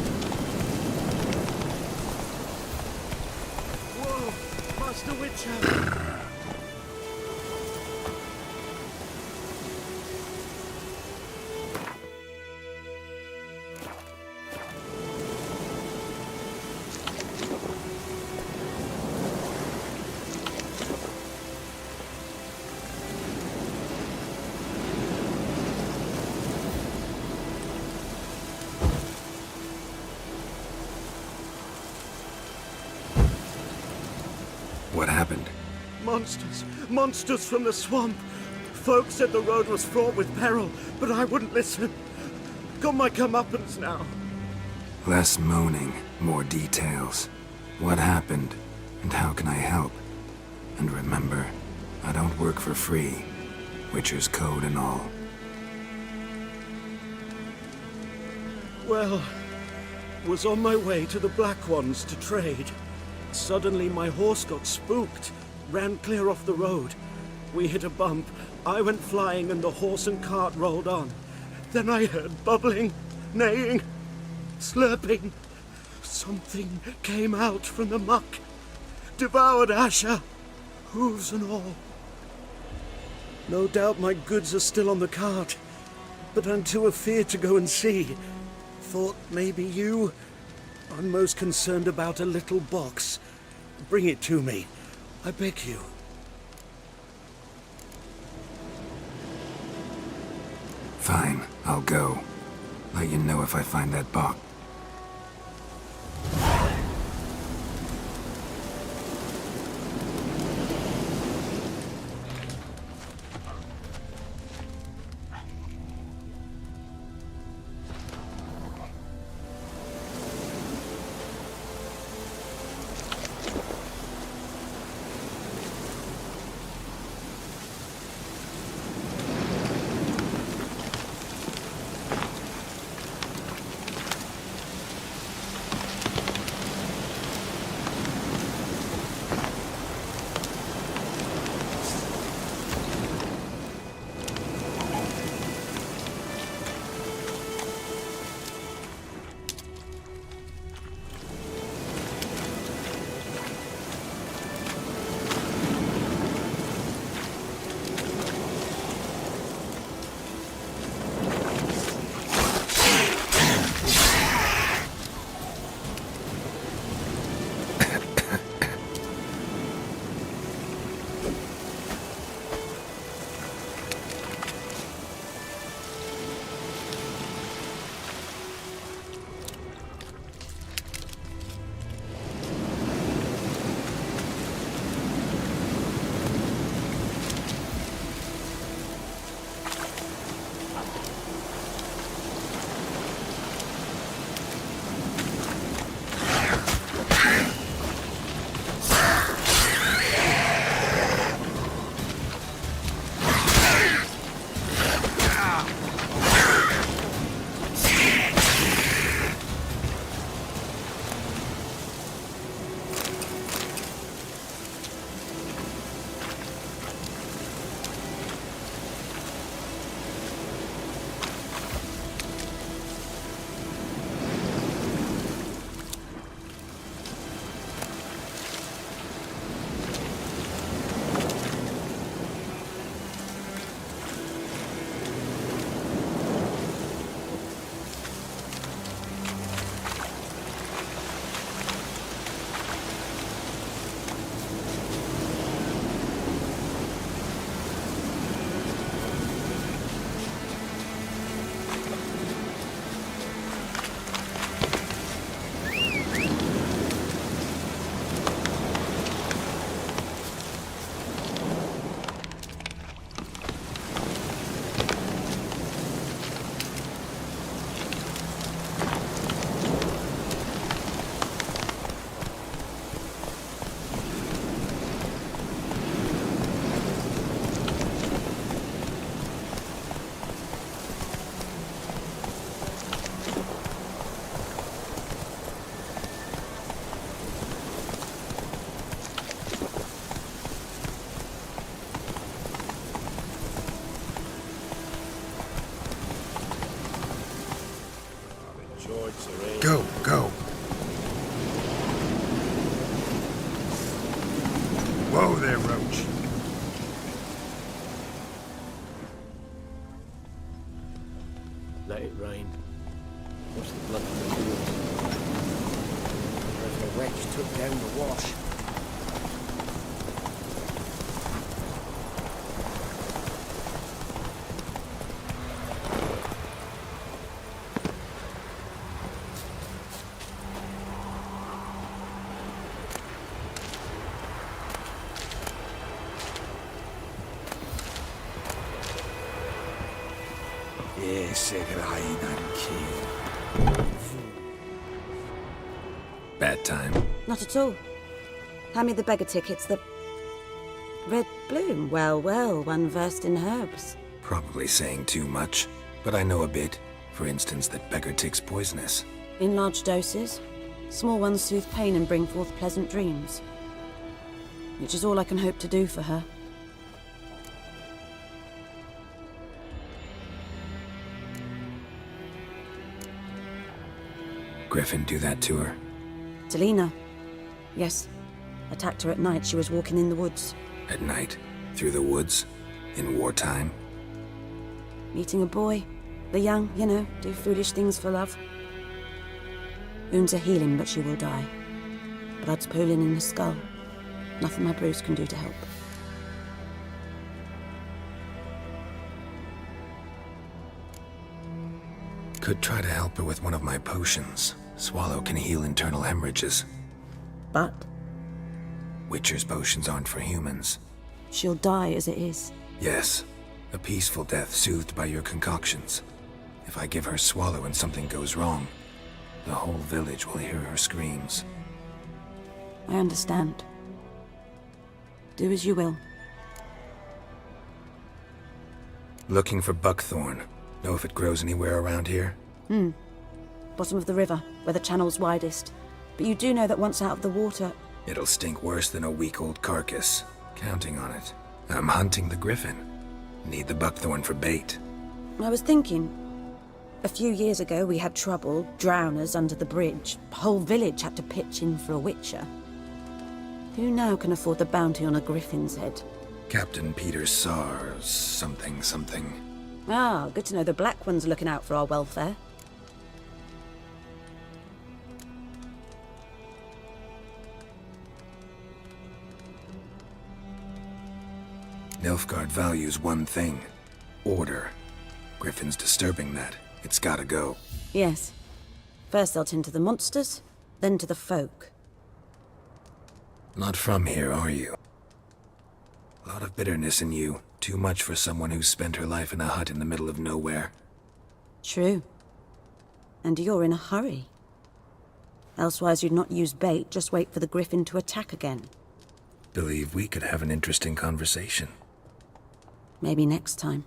Whoa! Master Witcher!
What happened?
Monsters! Monsters from the swamp! Folk said the road was fraught with peril, but I wouldn't listen. Got my comeuppance now.
Less moaning, more details. What happened, and how can I help? And remember, I don't work for free. Witcher's code and all.
Well, was on my way to the Black Ones to trade. Suddenly my horse got spooked, ran clear off the road. We hit a bump, I went flying and the horse and cart rolled on. Then I heard bubbling, neighing, slurping. Something came out from the muck, devoured Asher, hooves and all. No doubt my goods are still on the cart, but I'm too afeard to go and see. Thought maybe you... I'm most concerned about a little box. Bring it to me. I beg you.
Fine, I'll go. Let you know if I find that box.
sword, Sir.
Go, go. Whoa there, Roach.
Let it rain. What's the blood on the wheels? Wherever the wedge took down the wash.
Bad time.
Not at all. Hand me the beggar tickets, the... Red bloom. Well, well, one versed in herbs.
Probably saying too much, but I know a bit. For instance, that beggar tick's poisonous.
In large doses. Small ones soothe pain and bring forth pleasant dreams. Which is all I can hope to do for her.
Griffin do that to her?
Delina. Yes. Attacked her at night. She was walking in the woods.
At night? Through the woods? In wartime?
Meeting a boy. The young, you know, do foolish things for love. Wounds are healing, but she will die. Blood's pooling in the skull. Nothing my Bruce can do to help.
Could try to help her with one of my potions. Swallow can heal internal hemorrhages.
But?
Witcher's potions aren't for humans.
She'll die as it is.
Yes. A peaceful death soothed by your concoctions. If I give her Swallow and something goes wrong, the whole village will hear her screams.
I understand. Do as you will.
Looking for buckthorn. Know if it grows anywhere around here?
Bottom of the river, where the channel's widest. But you do know that once out of the water...
It'll stink worse than a week-old carcass. Counting on it. I'm hunting the griffin. Need the buckthorn for bait.
I was thinking... A few years ago we had trouble, drowners under the bridge. The whole village had to pitch in for a witcher. Who now can afford the bounty on a griffin's head?
Captain Peter Sars... something.
Ah, good to know the Black One's looking out for our welfare.
Nilfgaard values one thing. Order. Griffin's disturbing that. It's gotta go.
Yes. First they'll tend to the monsters, then to the folk.
Not from here, are you? A lot of bitterness in you. Too much for someone who's spent her life in a hut in the middle of nowhere.
True. And you're in a hurry. Elsewise you'd not use bait, just wait for the griffin to attack again.
Believe we could have an interesting conversation.
Maybe next time.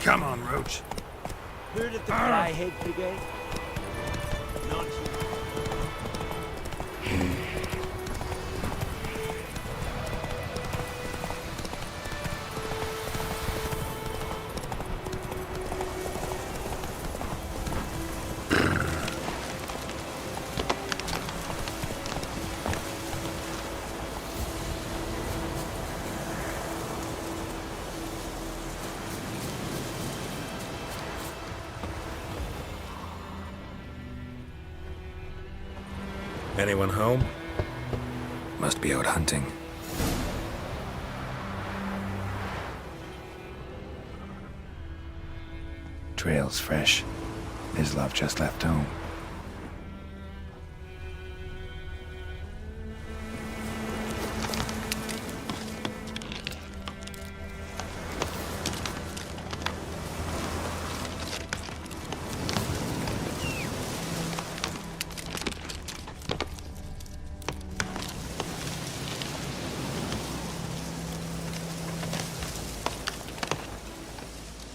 Come on, Roach.
Heard of the Flyhead Brigade? Not
Anyone home? Must be out hunting. Trail's fresh. Mislav just left home.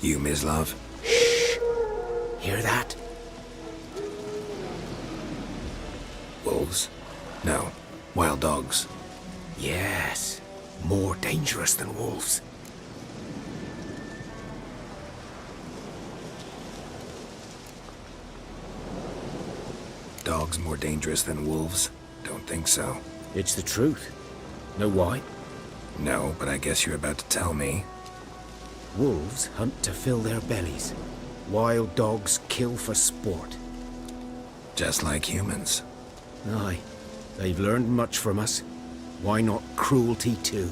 You, Mislav?
Hear that?
Wolves? No. Wild dogs.
Yes. More dangerous than wolves.
Dogs more dangerous than wolves? Don't think so.
It's the truth. Know why?
No, but I guess you're about to tell me.
Wolves hunt to fill their bellies. Wild dogs kill for sport.
Just like humans.
Aye. They've learned much from us. Why not cruelty too?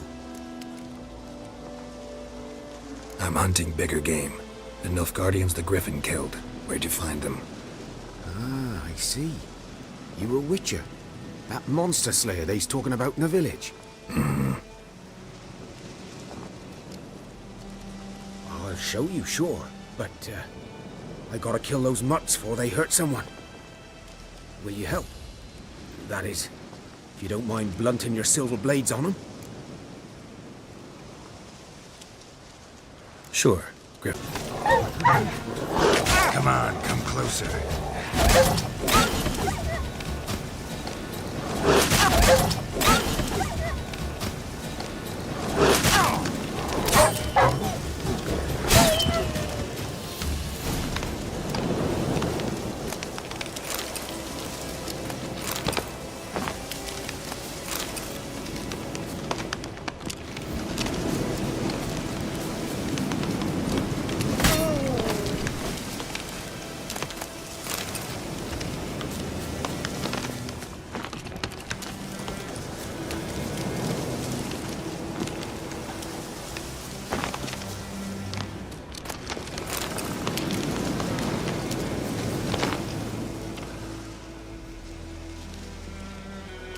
I'm hunting bigger game. The Nilfgaardians the Griffin killed. Where'd you find them?
Ah, I see. You were Witcher. That monster slayer they's talking about in the village.
Hmm.
I'll show you, sure. But, I gotta kill those mutts before they hurt someone. Will you help? That is, if you don't mind blunting your silver blades on them.
Sure, Grip. Come on, come closer.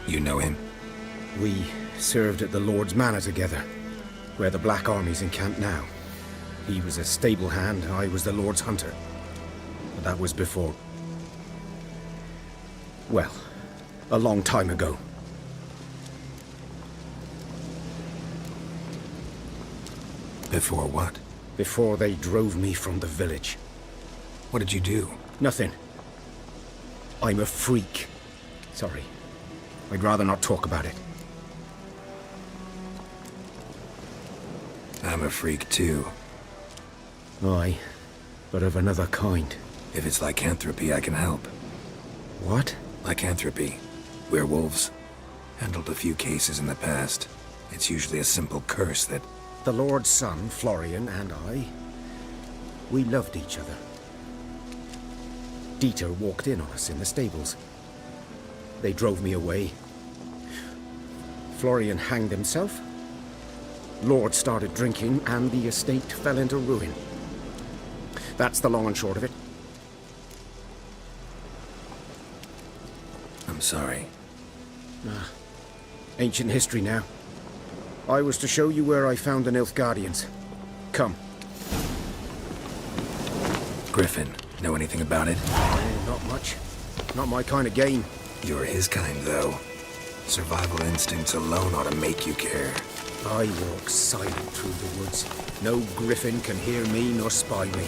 You know him?
We served at the Lord's Manor together, where the Black Army's encamped now. He was a stable hand, I was the Lord's hunter. But that was before... well, a long time ago.
Before what?
Before they drove me from the village.
What did you do?
Nothing. I'm a freak. Sorry. I'd rather not talk about it.
I'm a freak too.
Aye, but of another kind.
If it's lycanthropy, I can help.
What?
Lycanthropy. Werewolves. Handled a few cases in the past. It's usually a simple curse that...
The Lord's son, Florian, and I... we loved each other. Dieter walked in on us in the stables. They drove me away. Florian hanged himself. Lord started drinking, and the estate fell into ruin. That's the long and short of it.
I'm sorry.
Ancient history now. I was to show you where I found the Nilfgaardians. Come.
Griffin, know anything about it?
Not much. Not my kind of game.
You're his kind, though. Survival instincts alone ought to make you care.
I walk silent through the woods. No griffin can hear me nor spy me.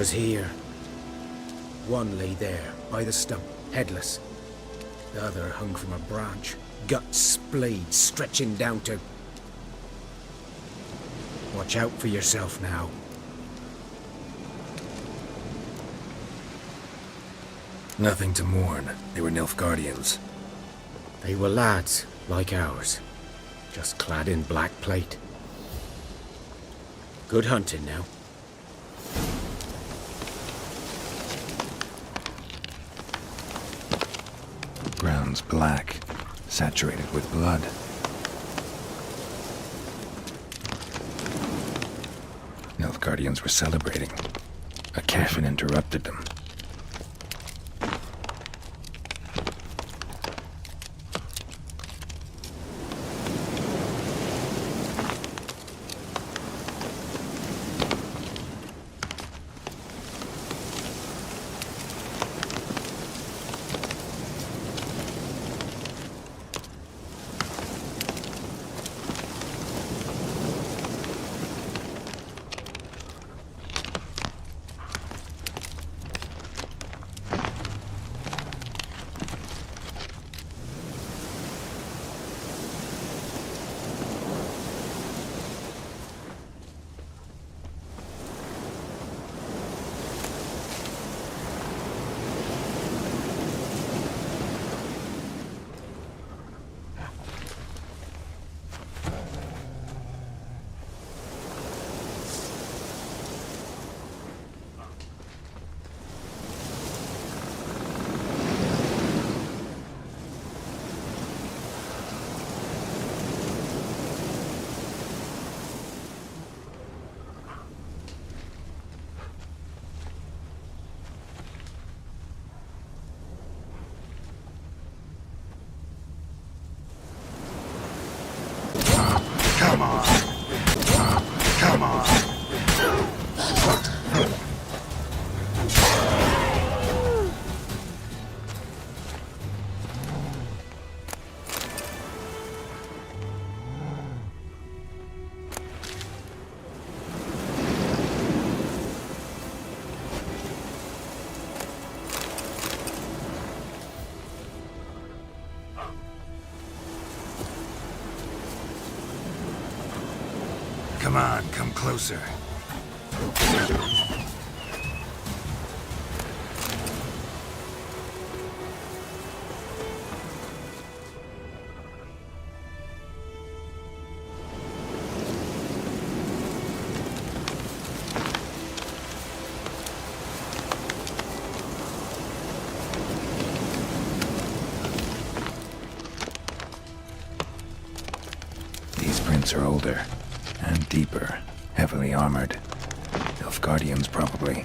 was here. One lay there, by the stump, headless. The other hung from a branch, guts splayed, stretching down to... Watch out for yourself now.
Nothing to mourn. They were Nilfgaardians.
They were lads, like ours, just clad in black plate. Good hunting now.
Ground's black, saturated with blood. Nilfgaardians were celebrating. A coffin interrupted them. Come on! Come on! Come on, come closer. These prints are older. And deeper, heavily armored. Nilfgaardians, probably.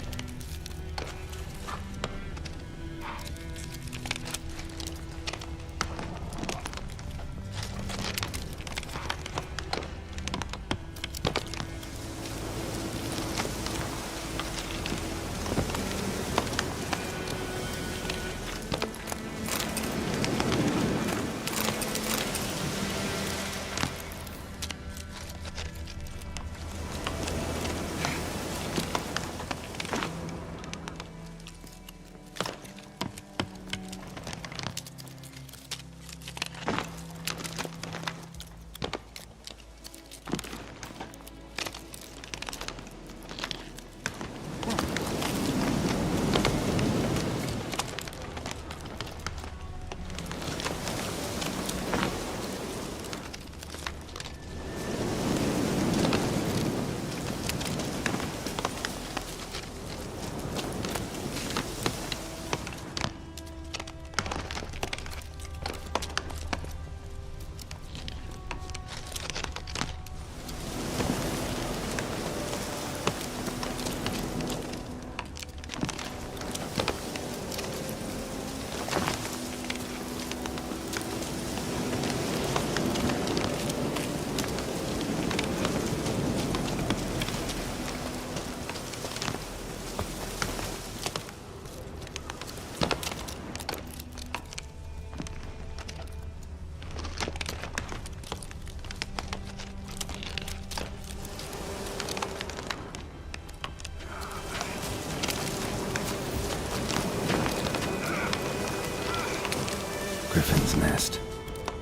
Griffin's nest.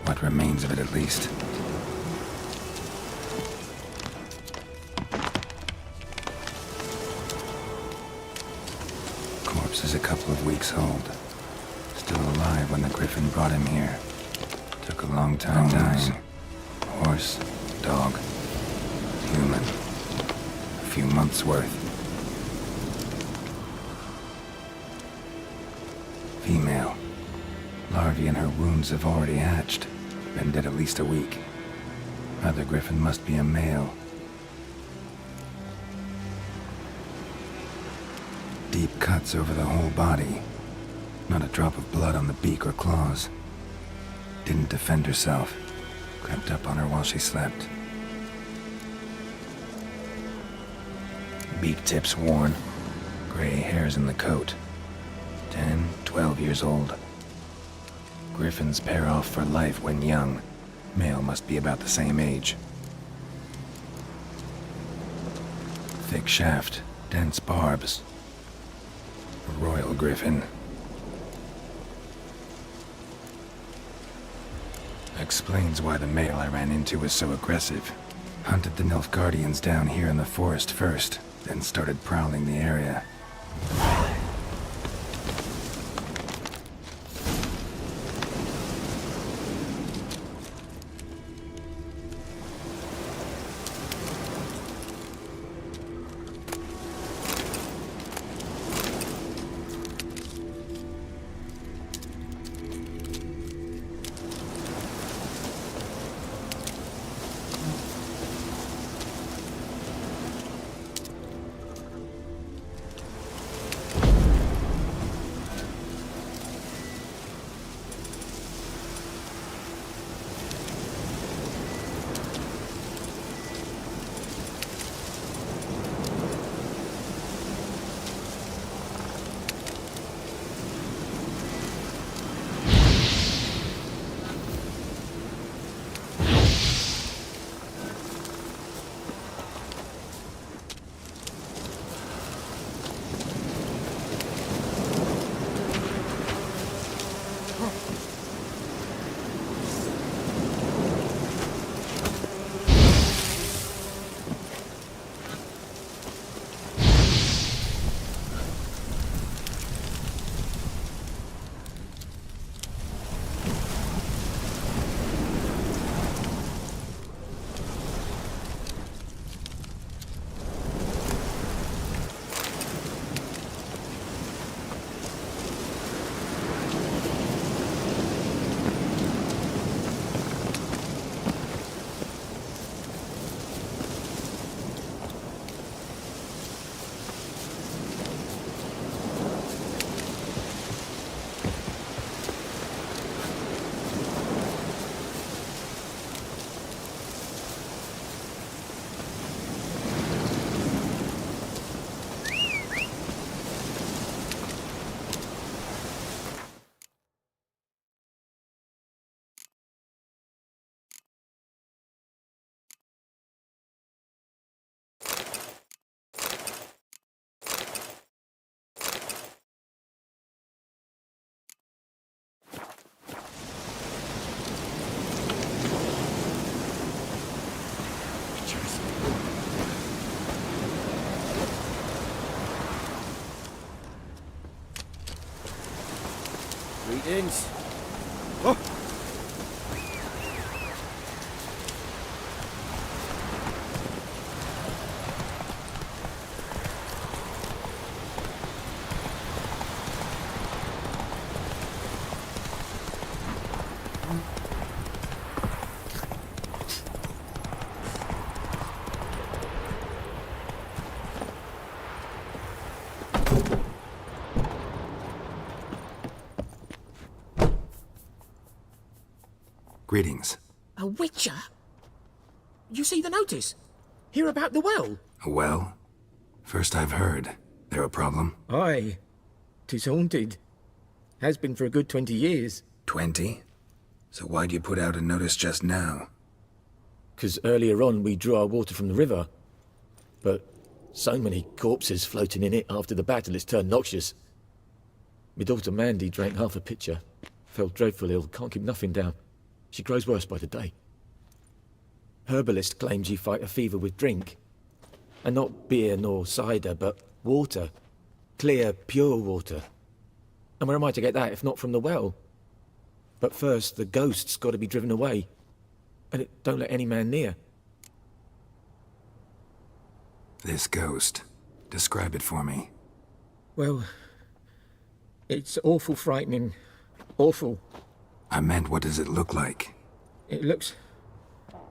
What remains of it, at least. Corpse is a couple of weeks old. Still alive when the Griffin brought him here. Took a long time dying. Horse, dog, human. A few months' worth. Female. Larvae in her wounds have already hatched. Been dead at least a week. Other Griffin must be a male. Deep cuts over the whole body. Not a drop of blood on the beak or claws. Didn't defend herself. Crept up on her while she slept. Beak tips worn. Gray hairs in the coat. 10, 12 years old. Griffins pair off for life when young. Male must be about the same age. Thick shaft, dense barbs. A royal griffin. Explains why the male I ran into was so aggressive. Hunted the Nilfgaardians down here in the forest first, then started prowling the area.
Greetings. Oh.
Greetings.
A witcher? You see the notice? Hear about the well?
A well? First I've heard. There a problem?
Aye. 'Tis haunted. Has been for a good 20 years.
20? So why'd you put out a notice just now?
'Cause earlier on we drew our water from the river. But so many corpses floating in it after the battle it's turned noxious. My daughter Mandy drank half a pitcher. Fell dreadful ill, can't keep nothing down. She grows worse by the day. Herbalist claims you fight a fever with drink. And not beer nor cider, but water. Clear, pure water. And where am I to get that if not from the well? But first, the ghost's got to be driven away. And it don't let any man near.
This ghost. Describe it for me.
Well, it's awful frightening. Awful.
I meant, what does it look like?
It looks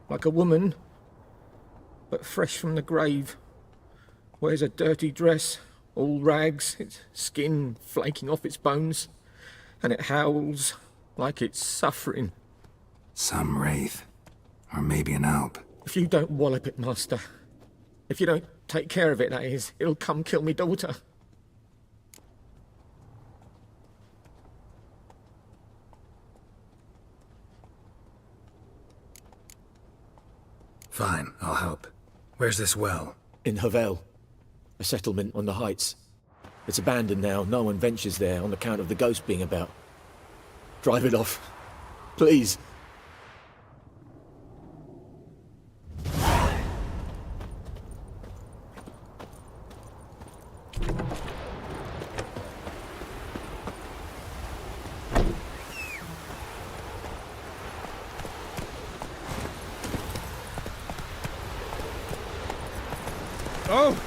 like a woman, but fresh from the grave. Wears a dirty dress, all rags, its skin flaking off its bones, and it howls like it's suffering.
Some wraith. Or maybe an alp.
If you don't wallop it, Master, if you don't take care of it, that is, it'll come kill me daughter.
Fine, I'll help. Where's this well?
In Havel, a settlement on the heights. It's abandoned now, no one ventures there on account of the ghost being about. Drive it off, please.
Oh!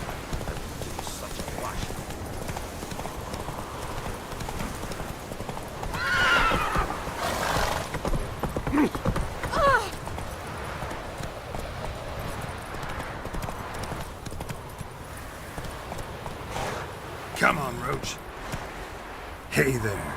Come on, Roach. Hey there.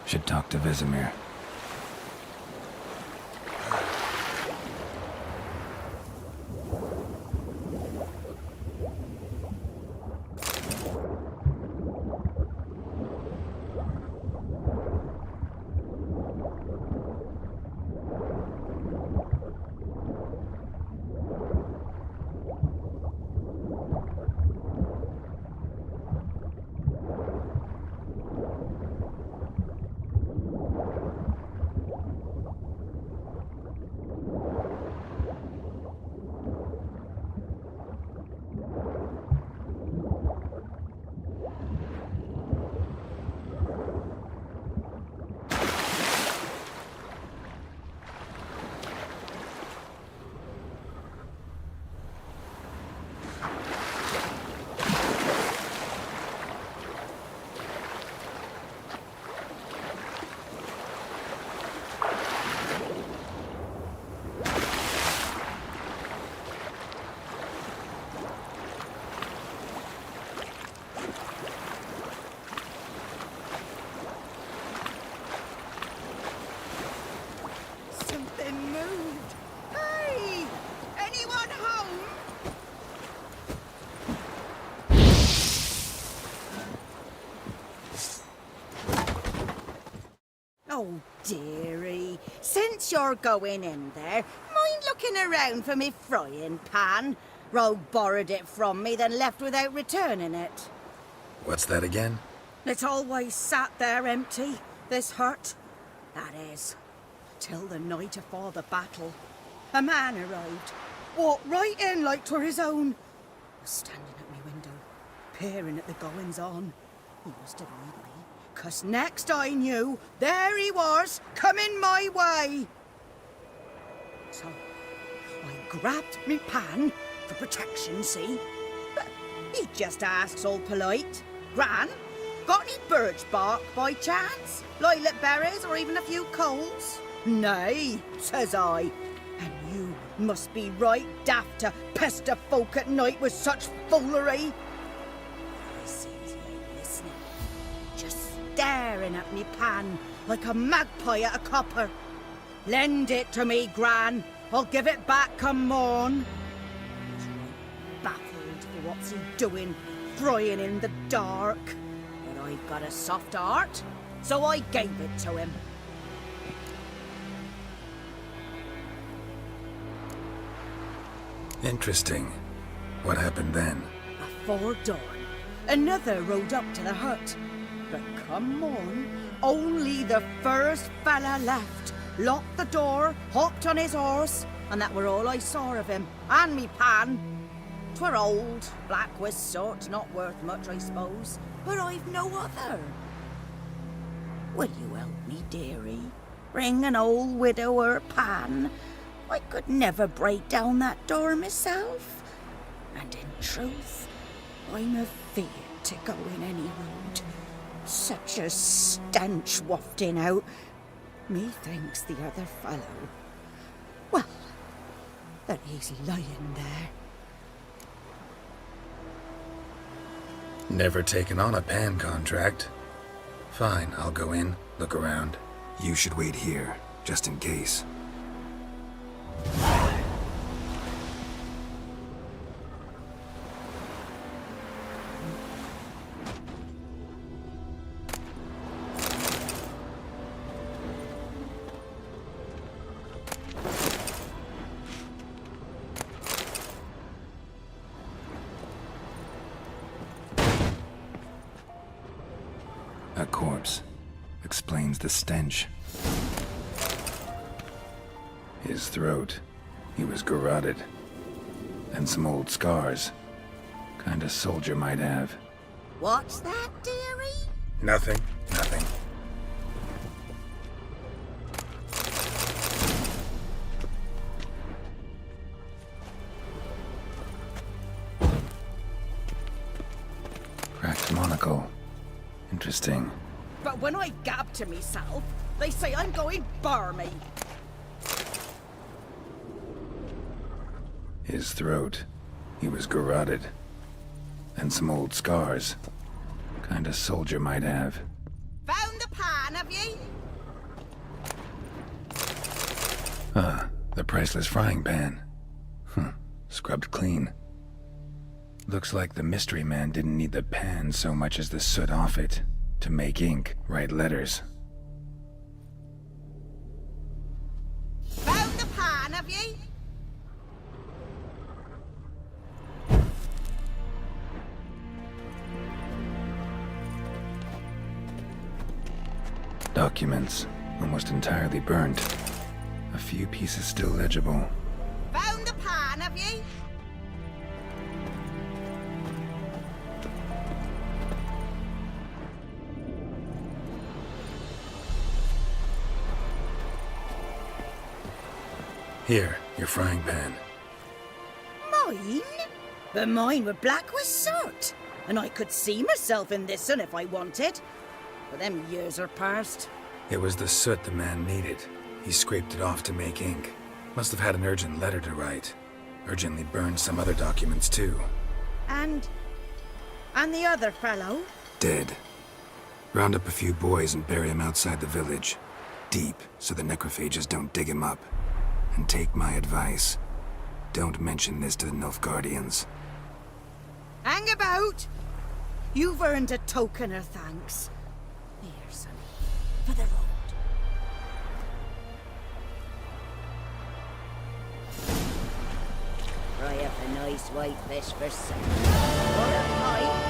Should talk to Vesemir.
dearie, since you're going in there, mind looking around for me frying pan? Rogue borrowed it from me, then left without returning it.
What's that again?
It's always sat there empty, this hut. That is, till the night afore the battle. A man arrived, walked right in like 'twere his own. Was standing at me window, peering at the goings-on. He must have heard me, 'cause next I knew, there he was, coming my way. So, I grabbed me pan, for protection, see? But he just asks all polite, Gran, got any birch bark by chance? Lilac berries or even a few coals? Nay, says I. And you must be right daft to pester folk at night with such foolery. I sees he ain't listening, just staring at me pan like a magpie at a copper. Lend it to me, Gran. I'll give it back come morn. He's right baffled for what's he doing, frying in the dark. But I've got a soft heart, so I gave it to him.
Interesting. What happened then?
Afore dawn, another rode up to the hut. But come morn, only the first fella left. Locked the door, hopped on his horse, and that were all I saw of him, and me pan. 'Twere old, black with soot, not worth much, I suppose, but I've no other. Will you help me, dearie? Bring an old widower pan? I could never break down that door myself. And in truth, I'm afeard to go in any road. Such a stench wafting out. Methinks the other fellow, well, that he's lying there.
Never taken on a pan contract. Fine, I'll go in, look around. You should wait here, just in case. A corpse explains the stench. His throat, he was garroted. And some old scars. Kind of soldier might have.
What's that, dearie?
Nothing, nothing. Cracked monocle. Interesting.
But when I gab to myself, they say I'm going barmy.
His throat, he was garroted. And some old scars. Kind of soldier might have.
Found the pan, have ye?
Ah, the priceless frying pan. Scrubbed clean. Looks like the mystery man didn't need the pan so much as the soot off it. To make ink, write letters.
Found the pan, have ye?
Documents, almost entirely burnt. A few pieces still legible.
Found the pan, have ye?
Here, your frying pan.
Mine? But mine were black with soot, and I could see myself in this one if I wanted. But them years are past.
It was the soot the man needed. He scraped it off to make ink. Must have had an urgent letter to write. Urgently burned some other documents too.
And the other fellow?
Dead. Round up a few boys and bury him outside the village. Deep, so the necrophages don't dig him up. And take my advice. Don't mention this to the Nilfgaardians.
Hang about! You've earned a token of thanks. Here, sonny, for the road.
Fry up a nice white fish for supper. What a fight!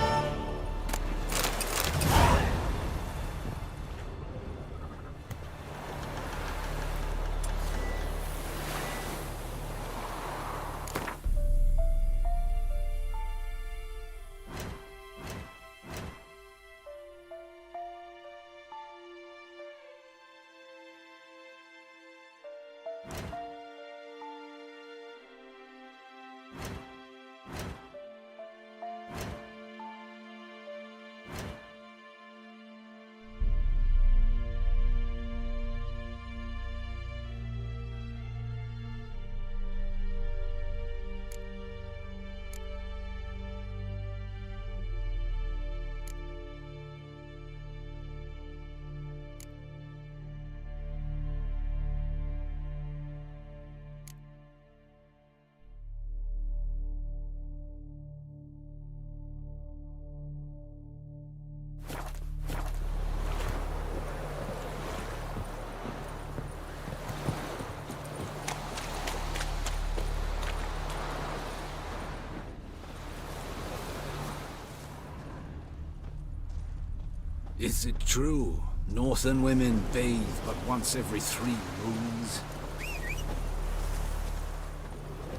Is it true? Northern women bathe but once every 3 moons?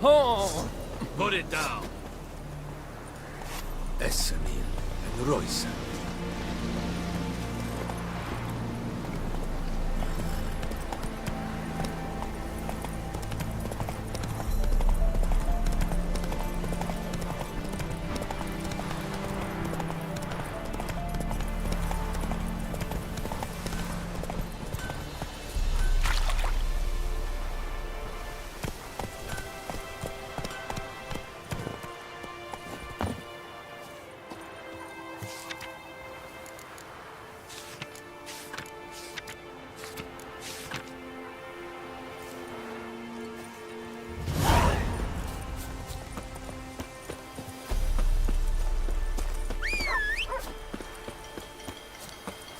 Oh! Put it down.
Essamil and Roysa.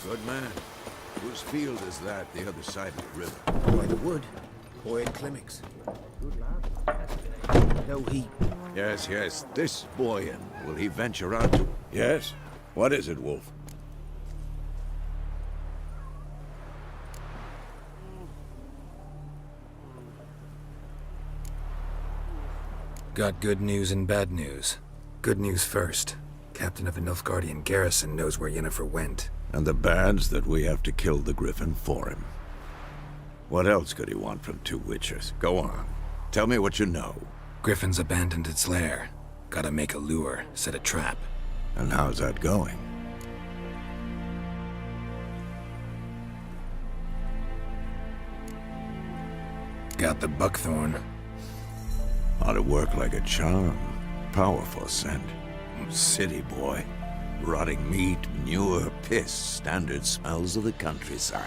Good man. Whose field is that, the other side of the river?
By the wood. Boyd Clemmix. Good lad. No, he...
Yes, yes. This Boyan. Will he venture out to... Yes? What is it, Wolf?
Got good news and bad news. Good news first. Captain of the Nilfgaardian garrison knows where Yennefer went.
And the bad's that we have to kill the Griffin for him. What else could he want from 2 Witchers? Go on. Tell me what you know.
Griffin's abandoned its lair. Gotta make a lure, set a trap.
And how's that going?
Got the buckthorn.
Ought to work like a charm. Powerful scent. City boy. Rotting meat, manure, piss, standard smells of the countryside.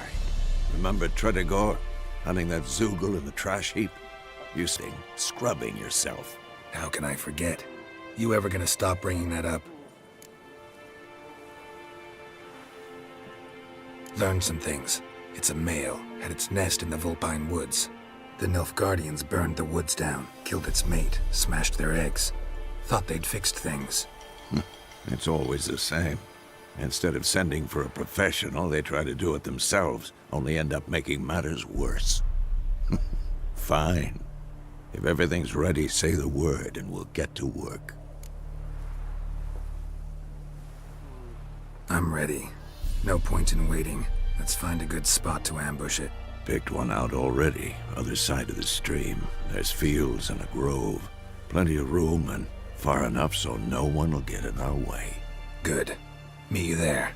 Remember Tredegor? Hunting that Zoogle in the trash heap? You sing, scrubbing yourself.
How can I forget? You ever gonna stop bringing that up? Learned some things. It's a male, had its nest in the Vulpine Woods. The Nilfgaardians burned the woods down, killed its mate, smashed their eggs. Thought they'd fixed things.
It's always the same. Instead of sending for a professional, they try to do it themselves, only end up making matters worse. Fine. If everything's ready, say the word and we'll get to work.
I'm ready. No point in waiting. Let's find a good spot to ambush it.
Picked one out already, other side of the stream. There's fields and a grove. Plenty of room and far enough so no one will get in our way.
Good. Meet you there.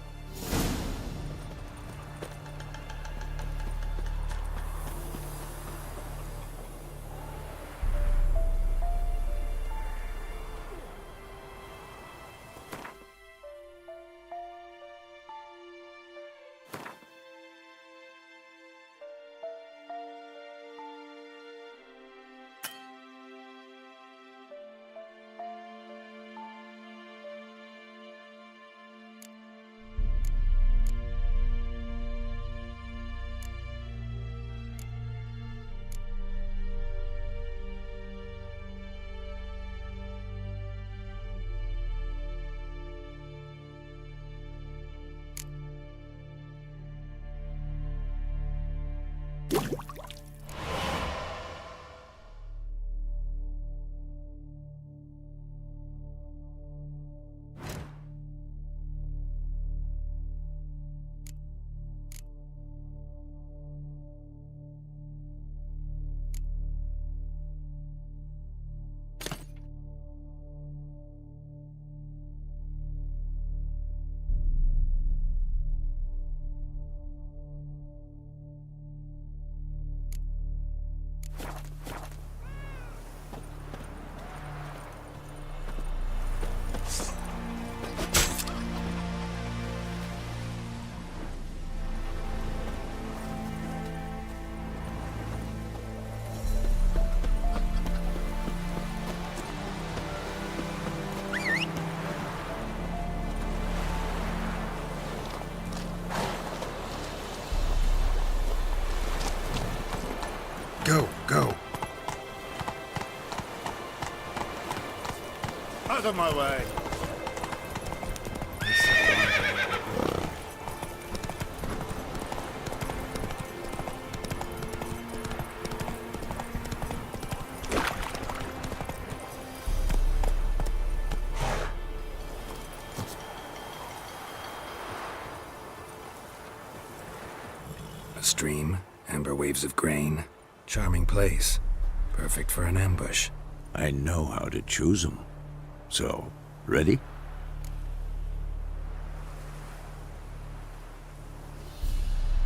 Go.
Out of my way.
A stream, amber waves of grain. Charming place. Perfect for an ambush.
I know how to choose them. So, ready?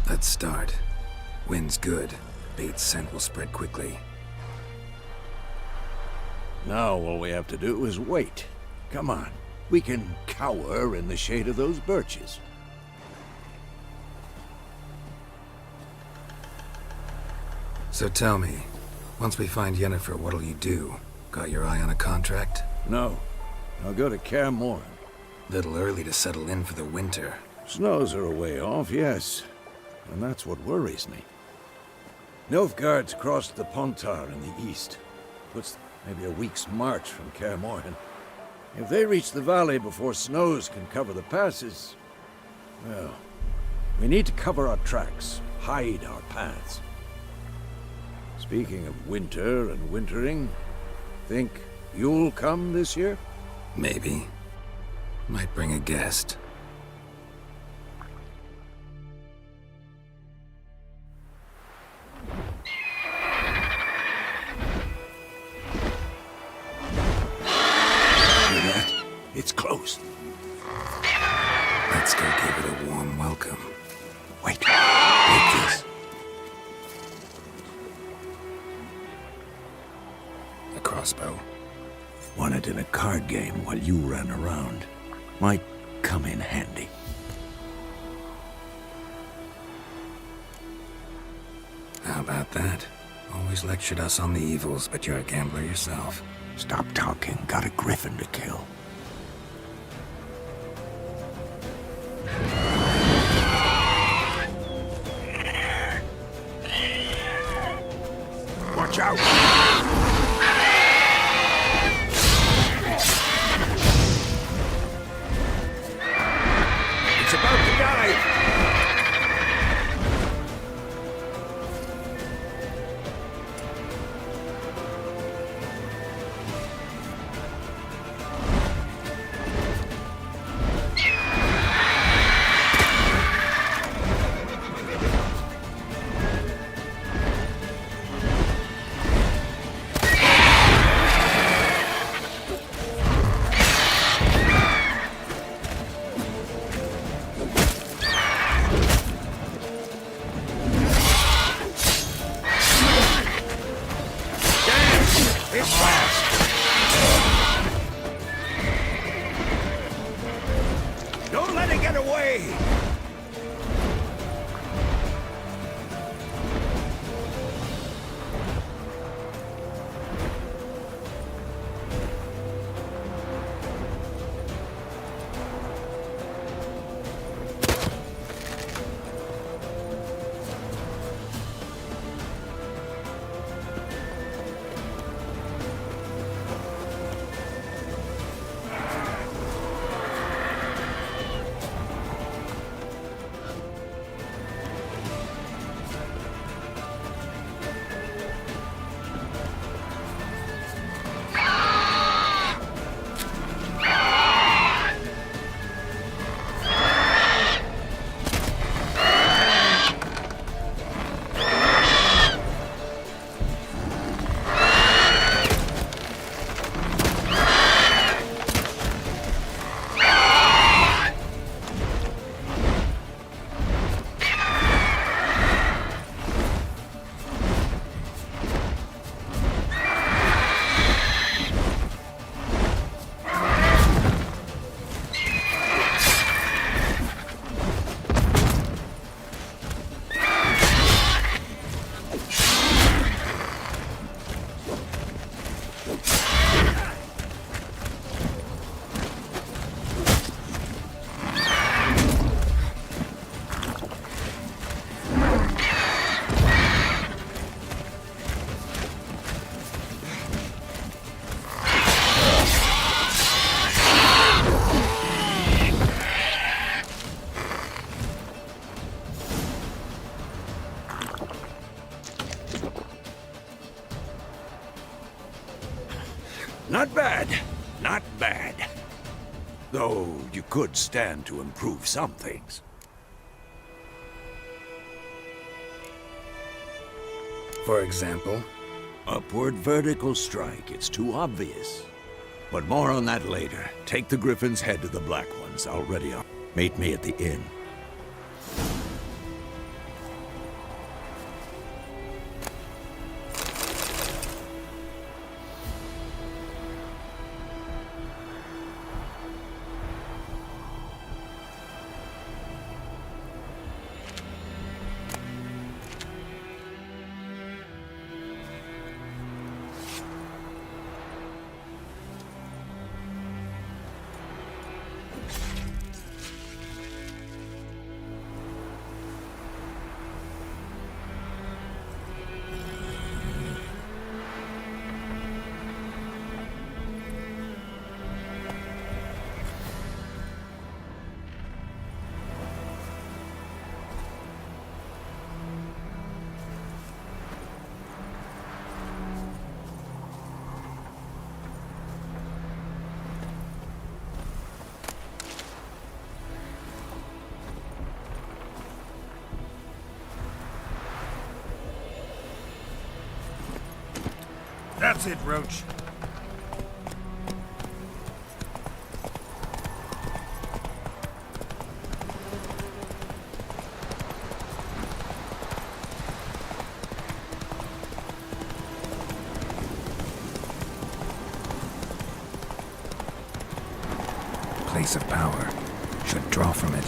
Let's start. Wind's good. Bait's scent will spread quickly.
Now all we have to do is wait. Come on. We can cower in the shade of those birches.
So tell me, once we find Yennefer, what'll you do? Got your eye on a contract?
No. I'll go to Kaer Morhen.
Little early to settle in for the winter.
Snows are a way off, yes. And that's what worries me. Nilfgaard's crossed the Pontar in the east. Puts maybe a week's march from Kaer Morhen. If they reach the valley before snows can cover the passes, well, we need to cover our tracks, hide our paths. Speaking of winter and wintering, think you'll come this year?
Maybe. Might bring a guest.
Hear that? It's close.
Let's go give it a warm welcome.
Wait. Take this.
A crossbow.
Won it in a card game while you ran around. Might come in handy.
How about that? Always lectured us on the evils, but you're a gambler yourself.
Stop talking. Got a griffin to kill. Watch out! It's about to dive! Don't let it get away! Not bad. Not bad. Though you could stand to improve some things.
For example?
Upward vertical strike. It's too obvious. But more on that later. Take the Griffin's head to the Black Ones. I'll ready up. Meet me at the inn.
That's it, Roach.
Place of power. Should draw from it.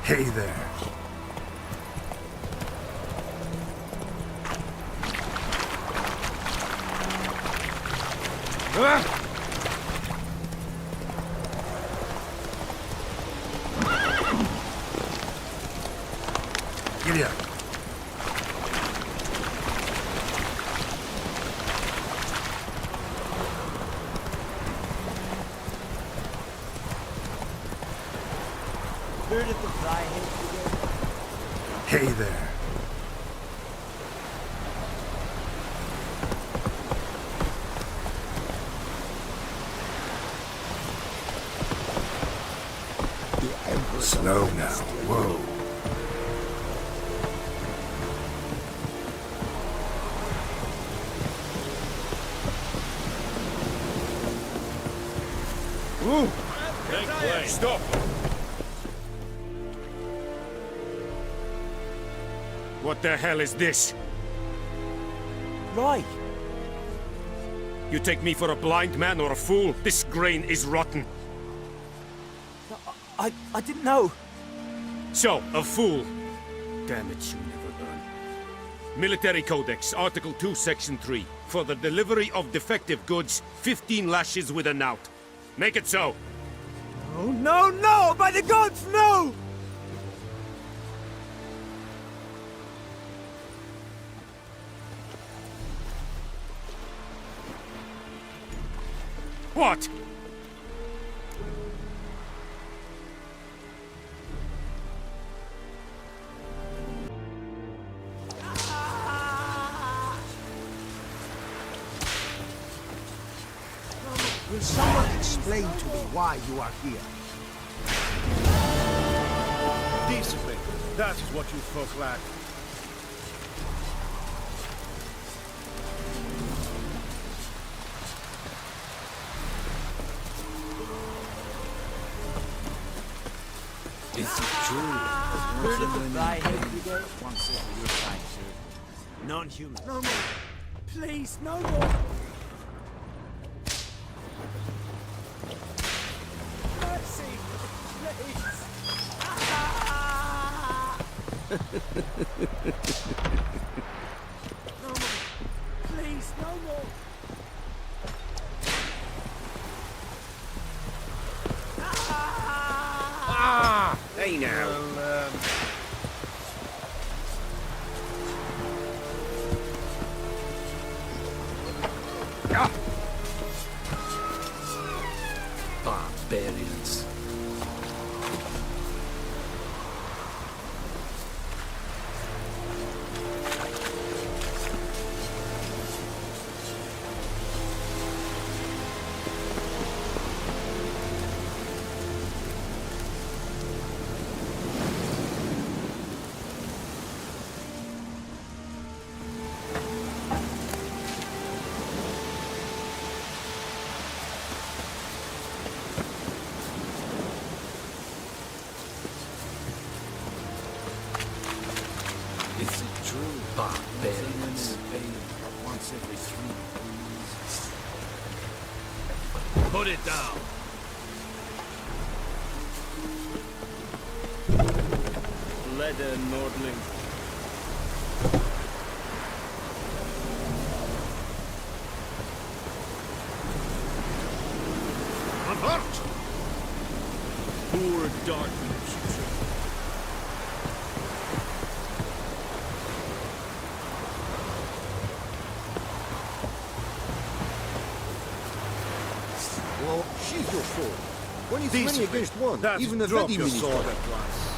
Hey there. Giddy up.
Where did the fly hit
Hey there.
Slow now. Whoa.
Ooh! Make way. Stop! What the hell is this?
Right.
You take me for a blind man or a fool? This grain is rotten.
I didn't know.
So, a fool. Damn it, you never learn. Military Codex, Article 2, Section 3. For the delivery of defective goods, 15 lashes with a knout. Make it so.
Oh, no, no! By the gods, no!
What?
Will someone explain to me why you are here?
Discipline. That is what you folk lack.
It's true. Where did the fly hit today? One second, you're fine, sir. Non-human. No more. Please, no more. Mercy, please. No more. Please, no more.
Hey now.
Put it down.
Leather, Nordling.
Avert!
Poor darkness.
Well, sheathe your sword. When it's
This
many
way.
against one,
That's
even a
drop
ready
your
mini
sword
fight.
at once.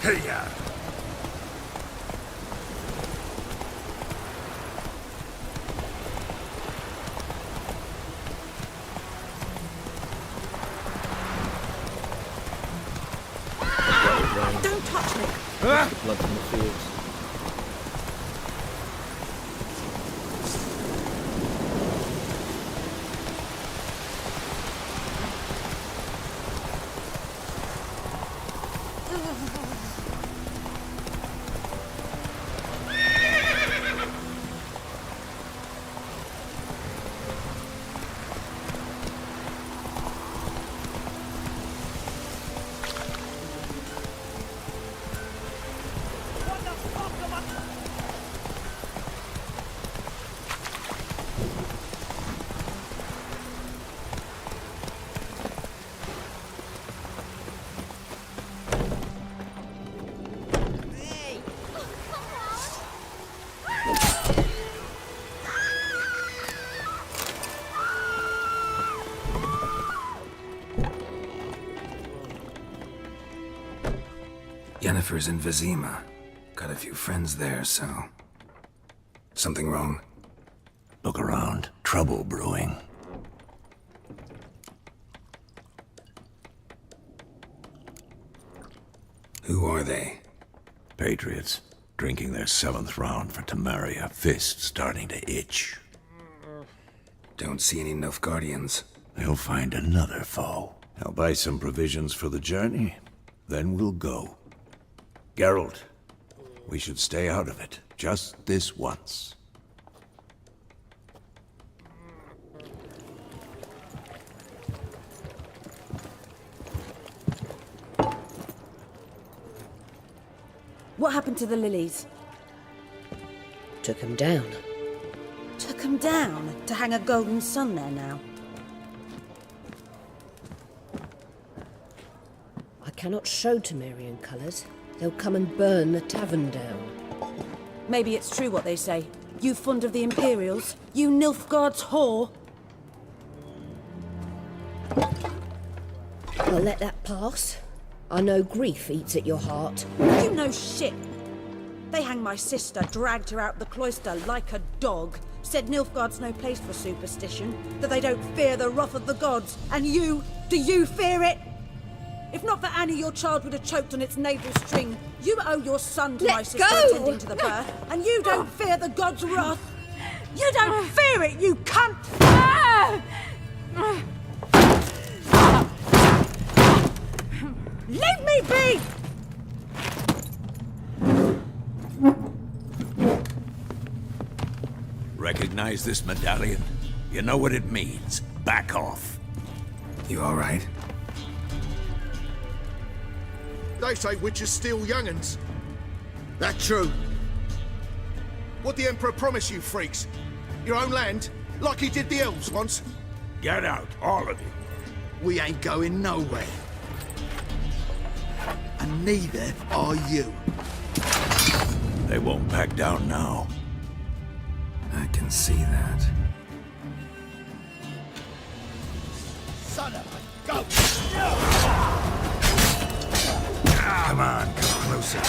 Hey-ya!
Don't touch me!
Blood from the fields.
Yennefer's in Vizima. Got a few friends there, so... Something wrong?
Look around. Trouble brewing.
Who are they?
Patriots. Drinking their 7th round for Temeria. Fist starting to itch.
Don't see any Nilfgaardians.
They'll find another foe. I'll buy some provisions for the journey. Then we'll go. Geralt, we should stay out of it. Just this once.
What happened to the lilies?
Took 'em down.
Took 'em down to hang a golden sun there now.
I cannot show Temerian colours. They'll come and burn the tavern down.
Maybe it's true what they say. You fond of the Imperials? You Nilfgaard's whore?
I'll let that pass. I know grief eats at your heart.
You know shit. They hanged my sister, dragged her out the cloister like a dog. Said Nilfgaard's no place for superstition, that they don't fear the wrath of the gods. And you, do you fear it? If not for Annie, your child would have choked on its navel string. You owe your son to my sister attending to the birth, and you don't fear the gods' wrath. You don't fear it, you cunt! Leave me be!
Recognize this medallion? You know what it means. Back off.
You all right?
They say witches steal young'uns. That true? What the Emperor promise you, freaks? Your own land? Like he did the elves once?
Get out, all of you.
We ain't going nowhere. And neither are you.
They won't back down now.
I can see that.
Son of a goat!
Come on, come closer.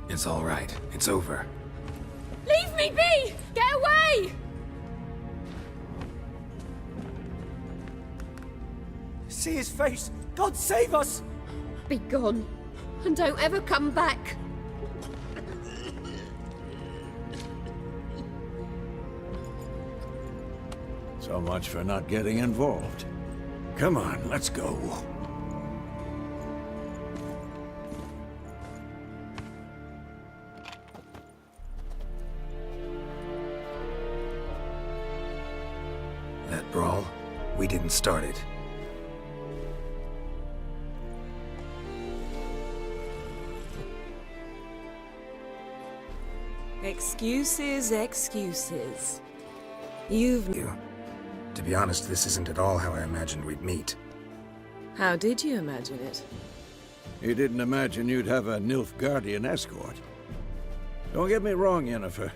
It's all right. It's over.
Leave me be! Get away!
See his face! God save us!
Be gone, and don't ever come back.
So much for not getting involved. Come on, let's go.
That brawl, we didn't start it.
Excuses, excuses. You.
To be honest, this isn't at all how I imagined we'd meet.
How did you imagine it?
You didn't imagine you'd have a Nilfgaardian escort. Don't get me wrong, Yennefer.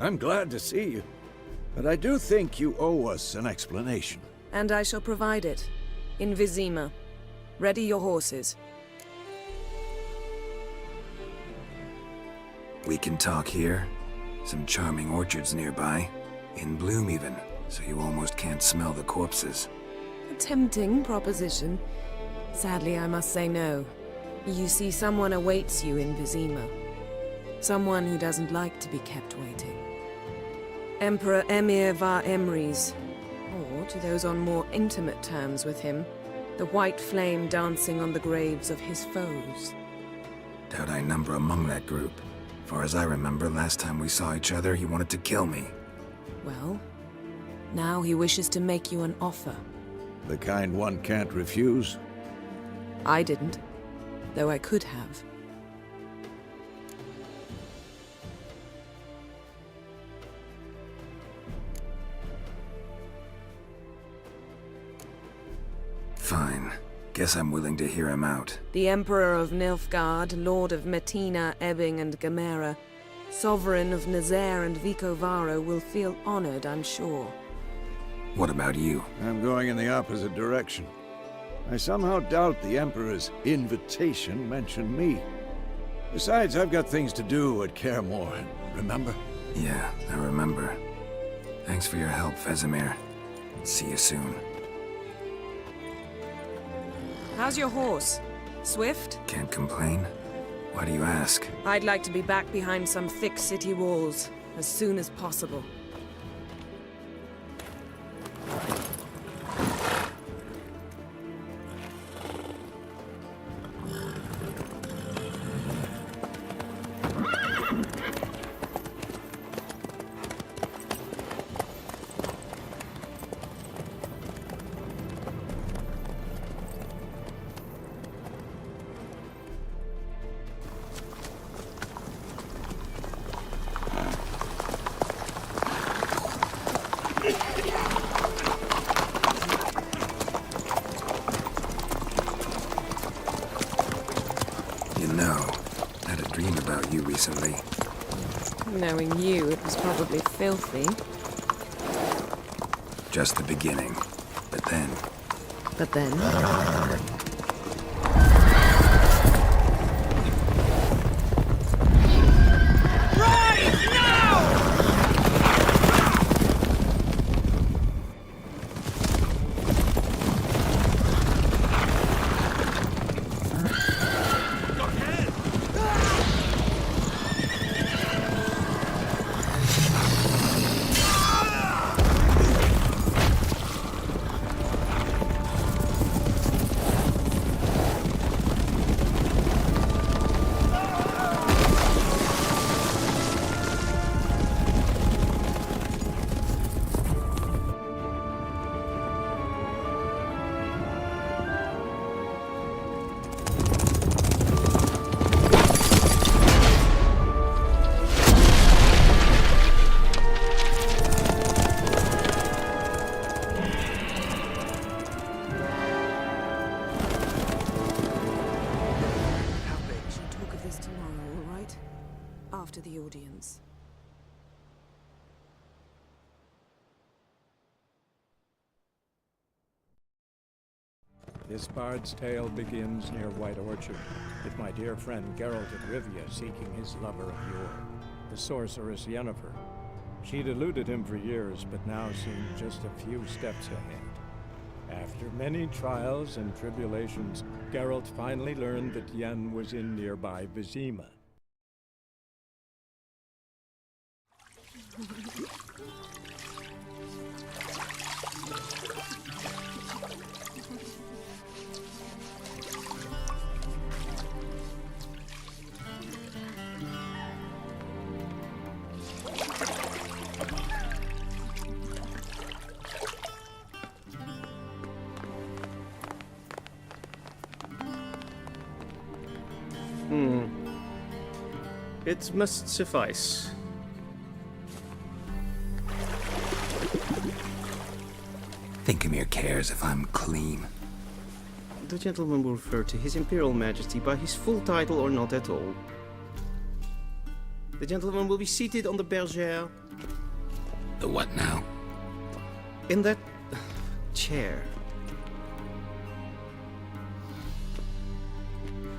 I'm glad to see you. But I do think you owe us an explanation.
And I shall provide it. In Vizima. Ready your horses.
We can talk here. Some charming orchards nearby. In bloom even, so you almost can't smell the corpses.
A tempting proposition. Sadly, I must say no. You see, someone awaits you in Vizima. Someone who doesn't like to be kept waiting. Emperor Emir var Emreis. Or, to those on more intimate terms with him, the white flame dancing on the graves of his foes.
Doubt I number among that group. Far as I remember, last time we saw each other, he wanted to kill me.
Well, now he wishes to make you an offer.
The kind one can't refuse?
I didn't, though I could have.
Fine. Guess I'm willing to hear him out.
The Emperor of Nilfgaard, Lord of Metina, Ebbing, and Gamera, Sovereign of Nazaire and Vicovaro will feel honored, I'm sure.
What about you?
I'm going in the opposite direction. I somehow doubt the Emperor's invitation mentioned me. Besides, I've got things to do at Kaer Morhen, remember?
Yeah, I remember. Thanks for your help, Vesemir. See you soon.
How's your horse? Swift?
Can't complain. Why do you ask?
I'd like to be back behind some thick city walls, as soon as possible.
about you recently.
Knowing you, it was probably filthy.
Just the beginning. But then...
But then...
After the audience.
This bard's tale begins near White Orchard, with my dear friend Geralt of Rivia seeking his lover of yore, the sorceress Yennefer. She'd eluded him for years, but now seemed just a few steps ahead. After many trials and tribulations, Geralt finally learned that Yen was in nearby Vizima.
It must suffice.
Thinkamere cares if I'm clean.
The gentleman will refer to His Imperial Majesty by his full title or not at all. The gentleman will be seated on the bergère.
The what now?
In that chair.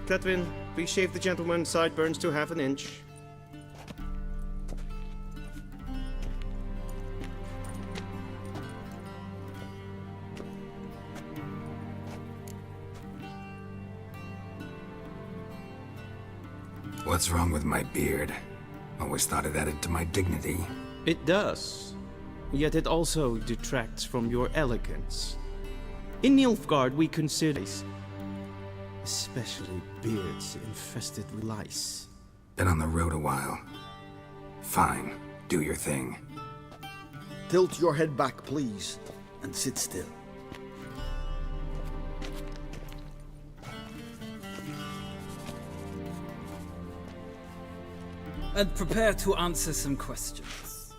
Cletwin, please shave the gentleman's sideburns to ½ an inch.
What's wrong with my beard? Always thought it added to my dignity.
It does. Yet it also detracts from your elegance. In Nilfgaard we consider especially beards infested with lice.
Been on the road a while. Fine, do your thing.
Tilt your head back, please, and sit still.
And prepare to answer some questions.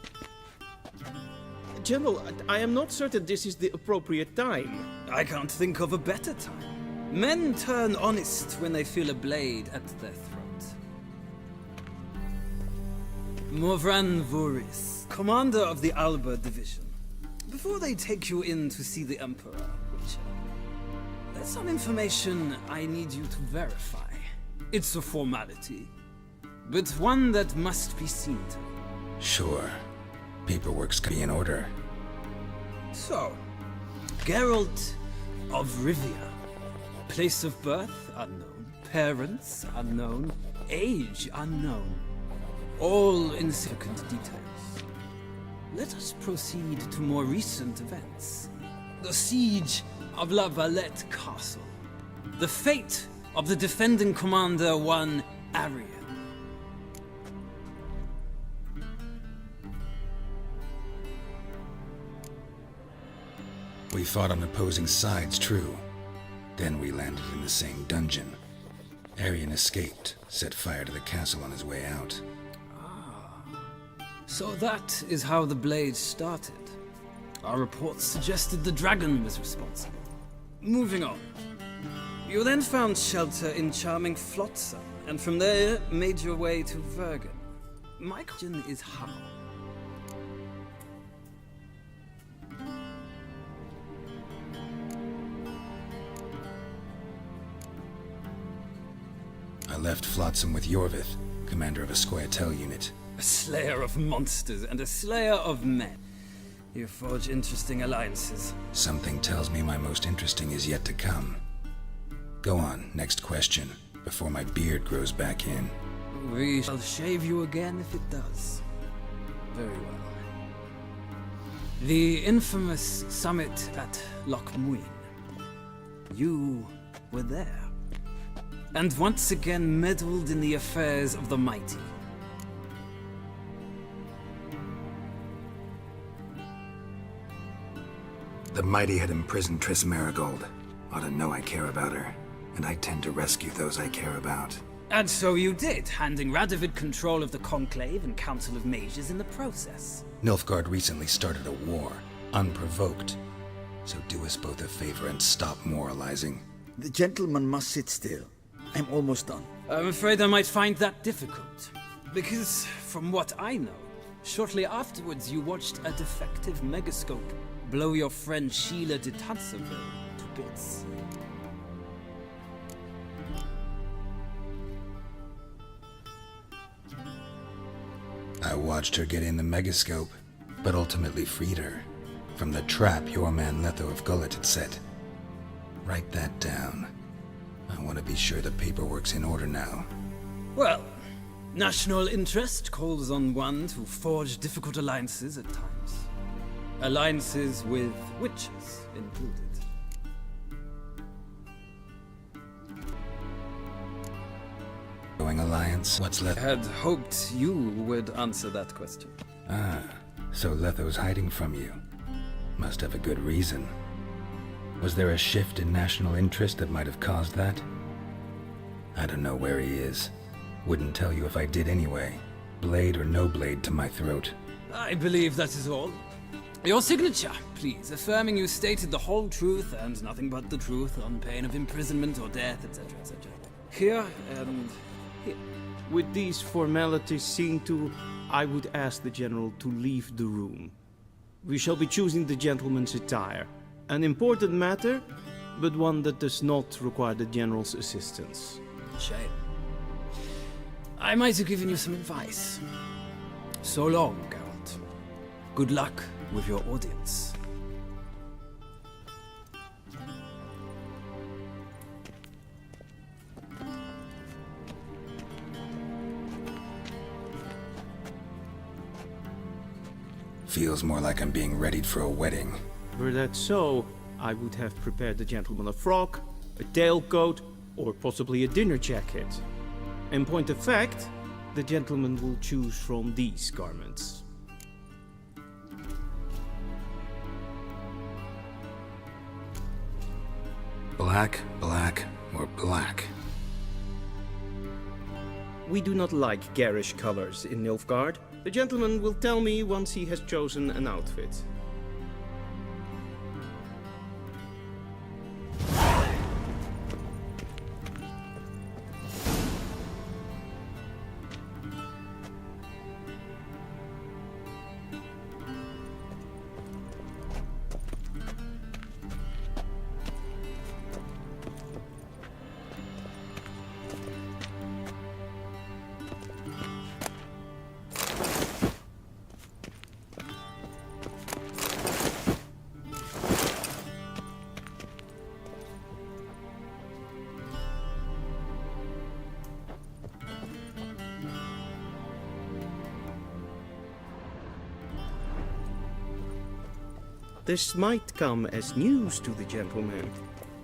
General, I am not certain this is the appropriate time.
I can't think of a better time. Men turn honest when they feel a blade at their throat. Morvran Voorhis, commander of the Alba Division. Before they take you in to see the Emperor, Witcher, there's some information I need you to verify. It's a formality, but one that must be seen to.
Sure. Paperwork's gotta be in order.
So, Geralt of Rivia. Place of birth unknown. Parents unknown. Age unknown. All insignificant details. Let us proceed to more recent events. The siege of La Valette Castle. The fate of the defending commander, one Arian.
We fought on opposing sides, true. Then we landed in the same dungeon. Arian escaped, set fire to the castle on his way out.
So that is how the blade started. Our reports suggested the dragon was responsible. Moving on. You then found shelter in charming Flotsam and from there made your way to Vergen. My question is how?
I left Flotsam with Yorvith, commander of a Scoia'tael unit.
A slayer of monsters and a slayer of men. You forge interesting alliances.
Something tells me my most interesting is yet to come. Go on, next question, before my beard grows back in.
We shall shave you again if it does. Very well. The infamous summit at Loch Muin. You were there. And once again meddled in the affairs of the mighty.
The mighty had imprisoned Triss Merigold. Ought to know I care about her, and I tend to rescue those I care about.
And so you did, handing Radovid control of the Conclave and Council of Mages in the process.
Nilfgaard recently started a war, unprovoked. So do us both a favor and stop moralizing.
The gentleman must sit still. I'm almost done.
I'm afraid I might find that difficult. Because, from what I know, shortly afterwards you watched a defective megascope blow your friend Sheila de Tanserville to bits.
I watched her get in the megascope, but ultimately freed her from the trap your man Letho of Gullet had set. Write that down. I want to be sure the paperwork's in order now.
Well, national interest calls on one to forge difficult alliances at times. Alliances with witches included.
Going alliance? What's Letho?
I had hoped you would answer that question.
Ah, so Letho's hiding from you. Must have a good reason. Was there a shift in national interest that might have caused that? I don't know where he is. Wouldn't tell you if I did anyway. Blade or no blade to my throat.
I believe that is all. Your signature, please, affirming you stated the whole truth and nothing but the truth on pain of imprisonment or death, etc., etc. Here and here.
With these formalities seen to, I would ask the General to leave the room. We shall be choosing the gentleman's attire. An important matter, but one that does not require the General's assistance.
Shame. I might have given you some advice. So long, Geralt. Good luck with your audience.
Feels more like I'm being readied for a wedding.
Were that so, I would have prepared the gentleman a frock, a tailcoat, or possibly a dinner jacket. In point of fact, the gentleman will choose from these garments.
Black, black, or black?
We do not like garish colors in Nilfgaard. The gentleman will tell me once he has chosen an outfit. This might come as news to the gentleman,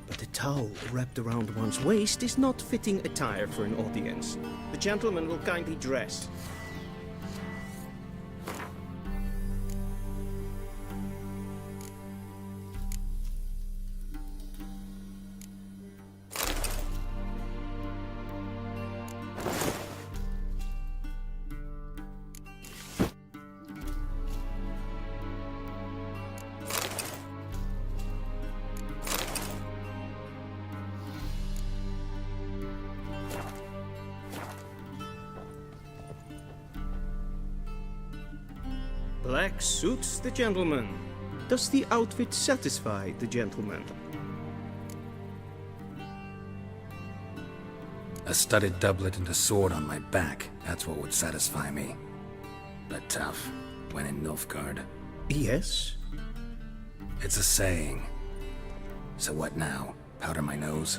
but the towel wrapped around one's waist is not fitting attire for an audience. The gentleman will kindly dress.
Black suits the gentleman. Does the outfit satisfy the gentleman?
A studded doublet and a sword on my back, that's what would satisfy me. But tough, when in Nilfgaard.
Yes?
It's a saying. So what now? Powder my nose?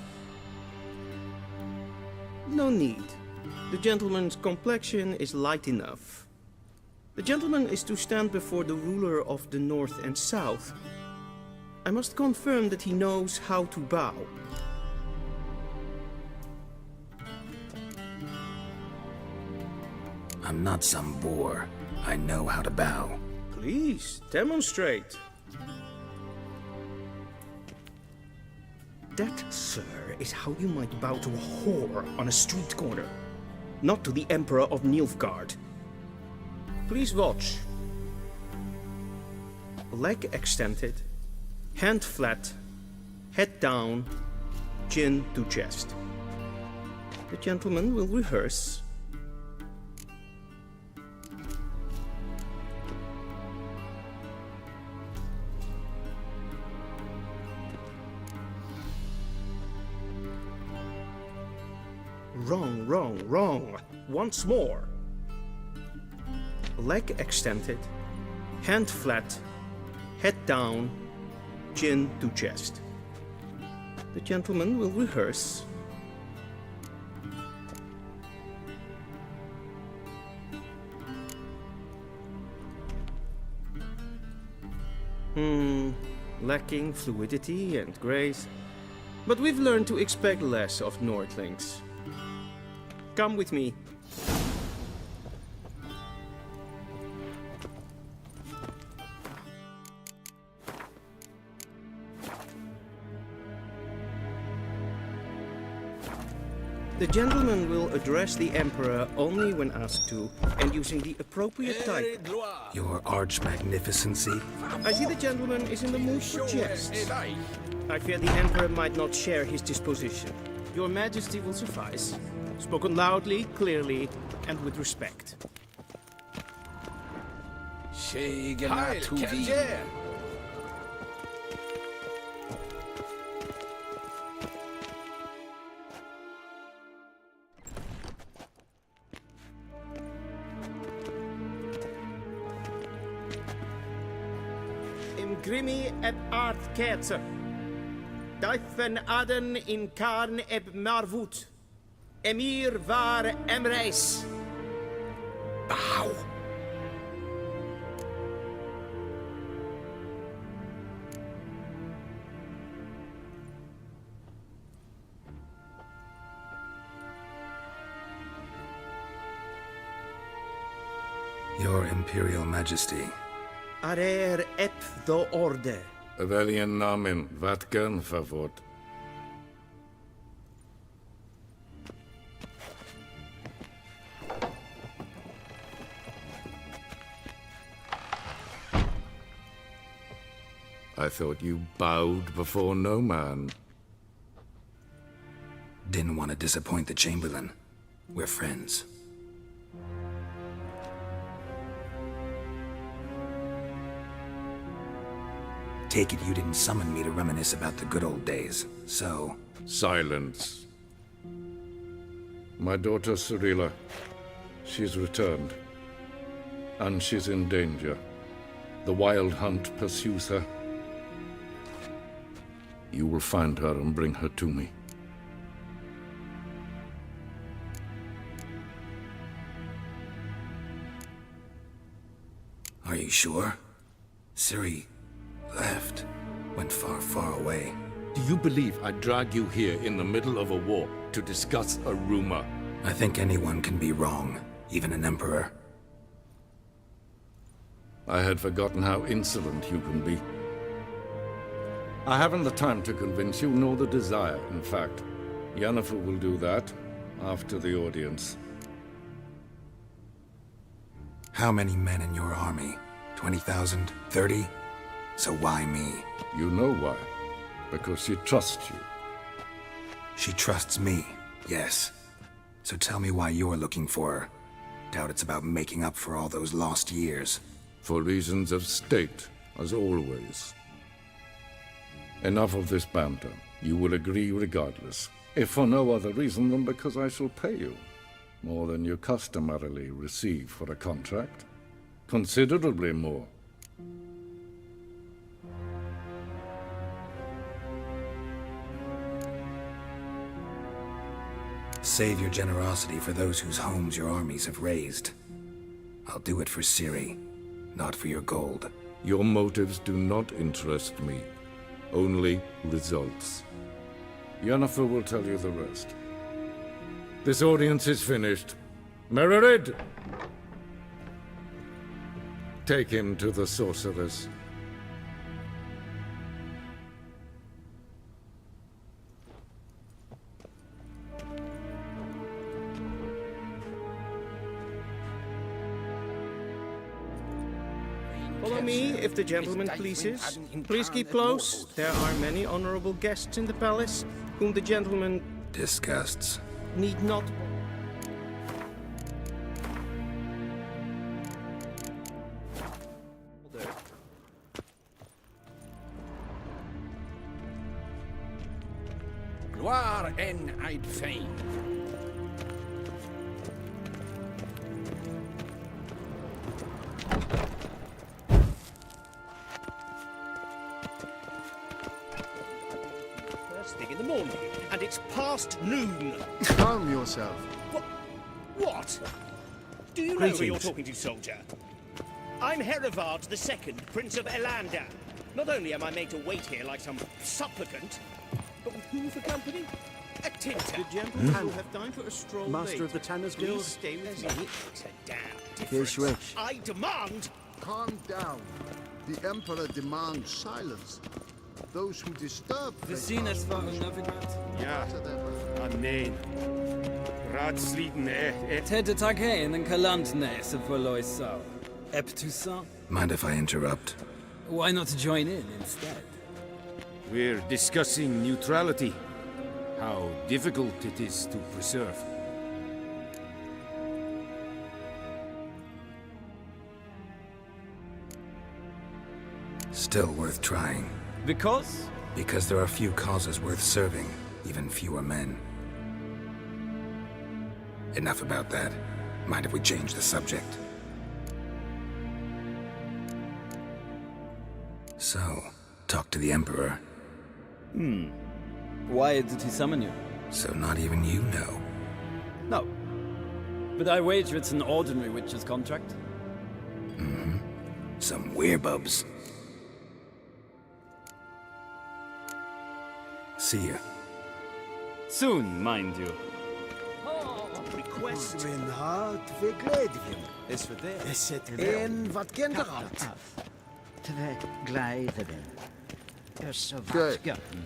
No need. The gentleman's complexion is light enough. The gentleman is to stand before the ruler of the North and South. I must confirm that he knows how to bow.
I'm not some boor. I know how to bow.
Please, demonstrate. That, sir, is how you might bow to a whore on a street corner, not to the Emperor of Nilfgaard. Please watch. Leg extended, hand flat, head down, chin to chest. The gentleman will rehearse. Wrong, wrong, wrong. Once more. Leg extended, hand flat, head down, chin to chest. The gentleman will rehearse. Lacking fluidity and grace. But we've learned to expect less of Nordlings. Come with me. The gentleman will address the Emperor only when asked to, and using the appropriate title.
Your arch-magnificency?
I see the gentleman is in the mood for jests. I fear the Emperor might not share his disposition. Your Majesty will suffice. Spoken loudly, clearly, and with respect. Imgrimi et art ketzer. Duifen aden in karn eb marvut. Emir var Emreis.
Bow. Your Imperial Majesty.
Arer ep do orde.
Welchen Namen? Wat gern favort? I thought you bowed before no man.
Didn't want to disappoint the Chamberlain. We're friends. Take it you didn't summon me to reminisce about the good old days, so...
Silence. My daughter Cirilla, she's returned. And she's in danger. The Wild Hunt pursues her. You will find her and bring her to me.
Are you sure? Ciri left. Went far, far away.
Do you believe I'd drag you here in the middle of a war to discuss a rumor?
I think anyone can be wrong, even an emperor.
I had forgotten how insolent you can be. I haven't the time to convince you, nor the desire, in fact. Yennefer will do that after the audience.
How many men in your army? 20,000? 30? So why me?
You know why. Because she trusts you.
She trusts me, yes. So tell me why you're looking for her. Doubt it's about making up for all those lost years.
For reasons of state, as always. Enough of this banter. You will agree regardless, if for no other reason than because I shall pay you. More than you customarily receive for a contract. Considerably more.
Save your generosity for those whose homes your armies have razed. I'll do it for Ciri, not for your gold.
Your motives do not interest me. Only results. Yennefer will tell you the rest. This audience is finished. Mererid! Take him to the sorceress.
Follow me, if the gentleman pleases. Please keep close. There are many honorable guests in the palace, whom the gentleman
Disgusts.
need not...
Gloire en I'd fain.
First thing in the morning, and it's past noon.
Calm yourself.
What? Do you know who you're talking to, soldier? I'm Herivard II, Prince of Elander. Not only am I made to wait here like some supplicant, but with whom for company? A tinter. The gentleman will have time for a stroll.
Master of the Tanners Guild?
Please stay with me. It's a damn
Here's
difference. I demand...
Calm down. The Emperor demands silence. Those who disturb...
Vecinas van Novigrad.
Ja, amen. Ratsliden
Tedde Taghain and Kalantnes of Voloisau. Eptusan.
Mind if I interrupt?
Why not join in instead?
We're discussing neutrality. How difficult it is to preserve.
Still worth trying.
Because?
Because there are few causes worth serving, even fewer men. Enough about that. Mind if we change the subject? So, talk to the Emperor.
Why did he summon you?
So not even you know.
No. But I wager it's an ordinary witch's contract.
Mm-hmm. Some werebubs. See ya.
Soon, mind you.
Request.
Mijn hart verkleedigen.
Is for this.
Is het en wat kinderhand?
Twee glijden. Dus wat
Good.
gatten.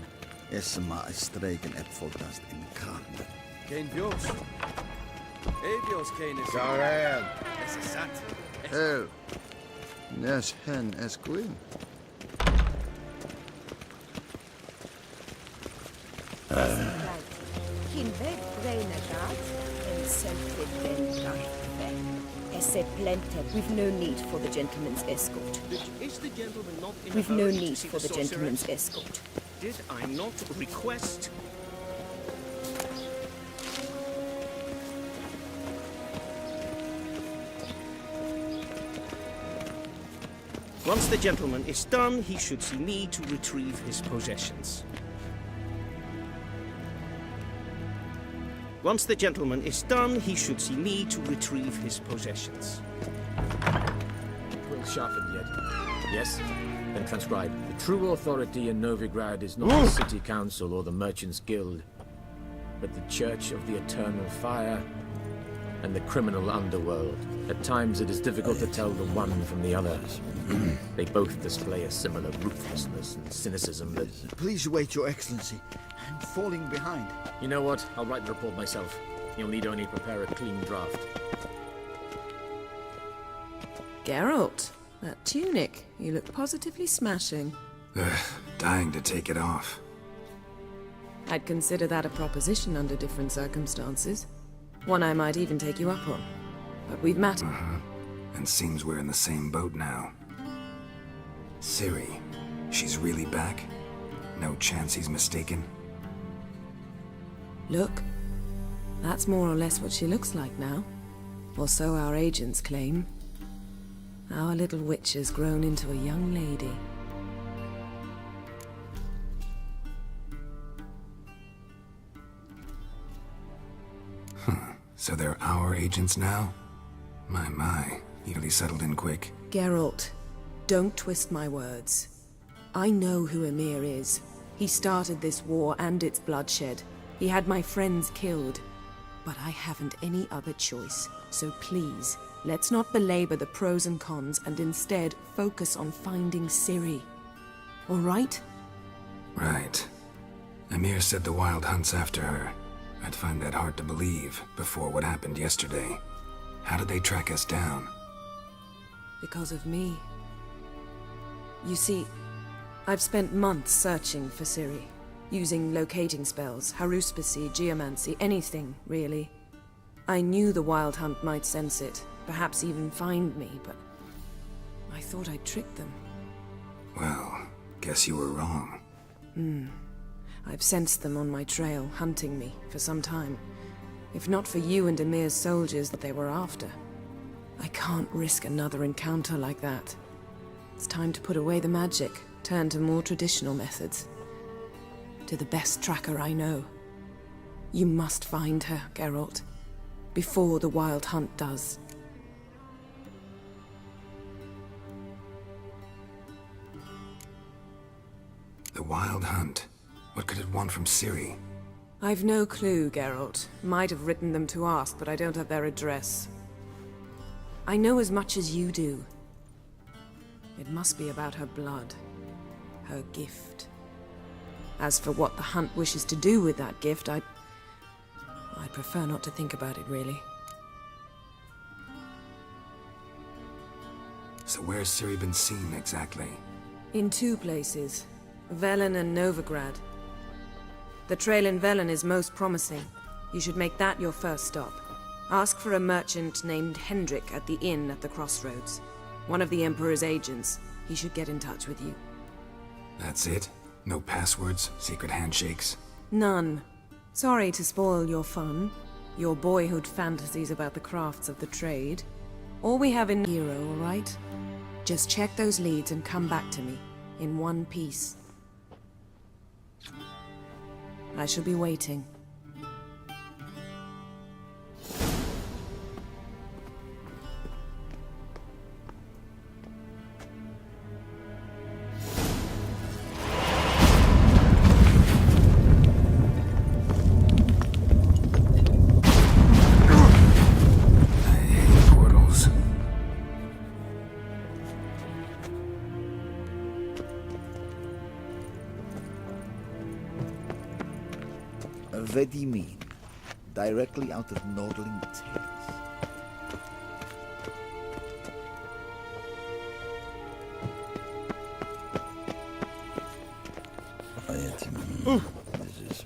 Is maar een streken heb voltast in kraan.
Geen bios. Ebios kenis.
Karen.
Es is zat.
Hel. Nes hen es queen.
Kinve Reinagat and Celtic Bendarfe. Esse Plente. We've no need for the gentleman's escort.
Is the gentleman not in
We've
a
no
hurry to
need
see
for the
sorceress?
gentleman's escort.
Did I not request? Once the gentleman is done, he should see me to retrieve his possessions. Once the gentleman is done, he should see me to retrieve his possessions.
Quill sharpened yet. Yes? Then transcribe. The true authority in Novigrad is not the city council or the merchants' guild, but the Church of the Eternal Fire and the criminal underworld. At times it is difficult to tell the one from the other. They both display a similar ruthlessness and cynicism that...
Please wait, Your Excellency. I'm falling behind.
You know what? I'll write the report myself. You'll need only prepare a clean draft.
Geralt, that tunic. You look positively smashing.
Dying to take it off.
I'd consider that a proposition under different circumstances. One I might even take you up on. But we've met.
and seems we're in the same boat now. Ciri, she's really back? No chance he's mistaken?
Look, that's more or less what she looks like now. Or so our agents claim. Our little witch has grown into a young lady.
So they're our agents now? My, you really settled in quick.
Geralt, don't twist my words. I know who Emir is. He started this war and its bloodshed. He had my friends killed. But I haven't any other choice. So please, let's not belabor the pros and cons and instead focus on finding Ciri. All right?
Right. Emir said the Wild Hunt's after her. I'd find that hard to believe before what happened yesterday. How did they track us down?
Because of me. You see, I've spent months searching for Ciri, using locating spells, haruspicy, geomancy, anything, really. I knew the Wild Hunt might sense it, perhaps even find me, but I thought I'd tricked them.
Well, guess you were wrong.
I've sensed them on my trail, hunting me, for some time. If not for you and Emir's soldiers that they were after. I can't risk another encounter like that. It's time to put away the magic, turn to more traditional methods. To the best tracker I know. You must find her, Geralt. Before the Wild Hunt does.
The Wild Hunt? What could it want from Ciri?
I've no clue, Geralt. Might have written them to ask, but I don't have their address. I know as much as you do. It must be about her blood. Her gift. As for what the Hunt wishes to do with that gift, I'd prefer not to think about it, really.
So where's Ciri been seen, exactly?
In two places. Velen and Novigrad. The trail in Velen is most promising. You should make that your first stop. Ask for a merchant named Hendrik at the inn at the crossroads. One of the Emperor's agents. He should get in touch with you.
That's it? No passwords? Secret handshakes?
None. Sorry to spoil your fun. Your boyhood fantasies about the crafts of the trade. All we have in Hero, all right? Just check those leads and come back to me. In one piece. I shall be waiting.
What do you mean? Directly out of Nordling Tales. This is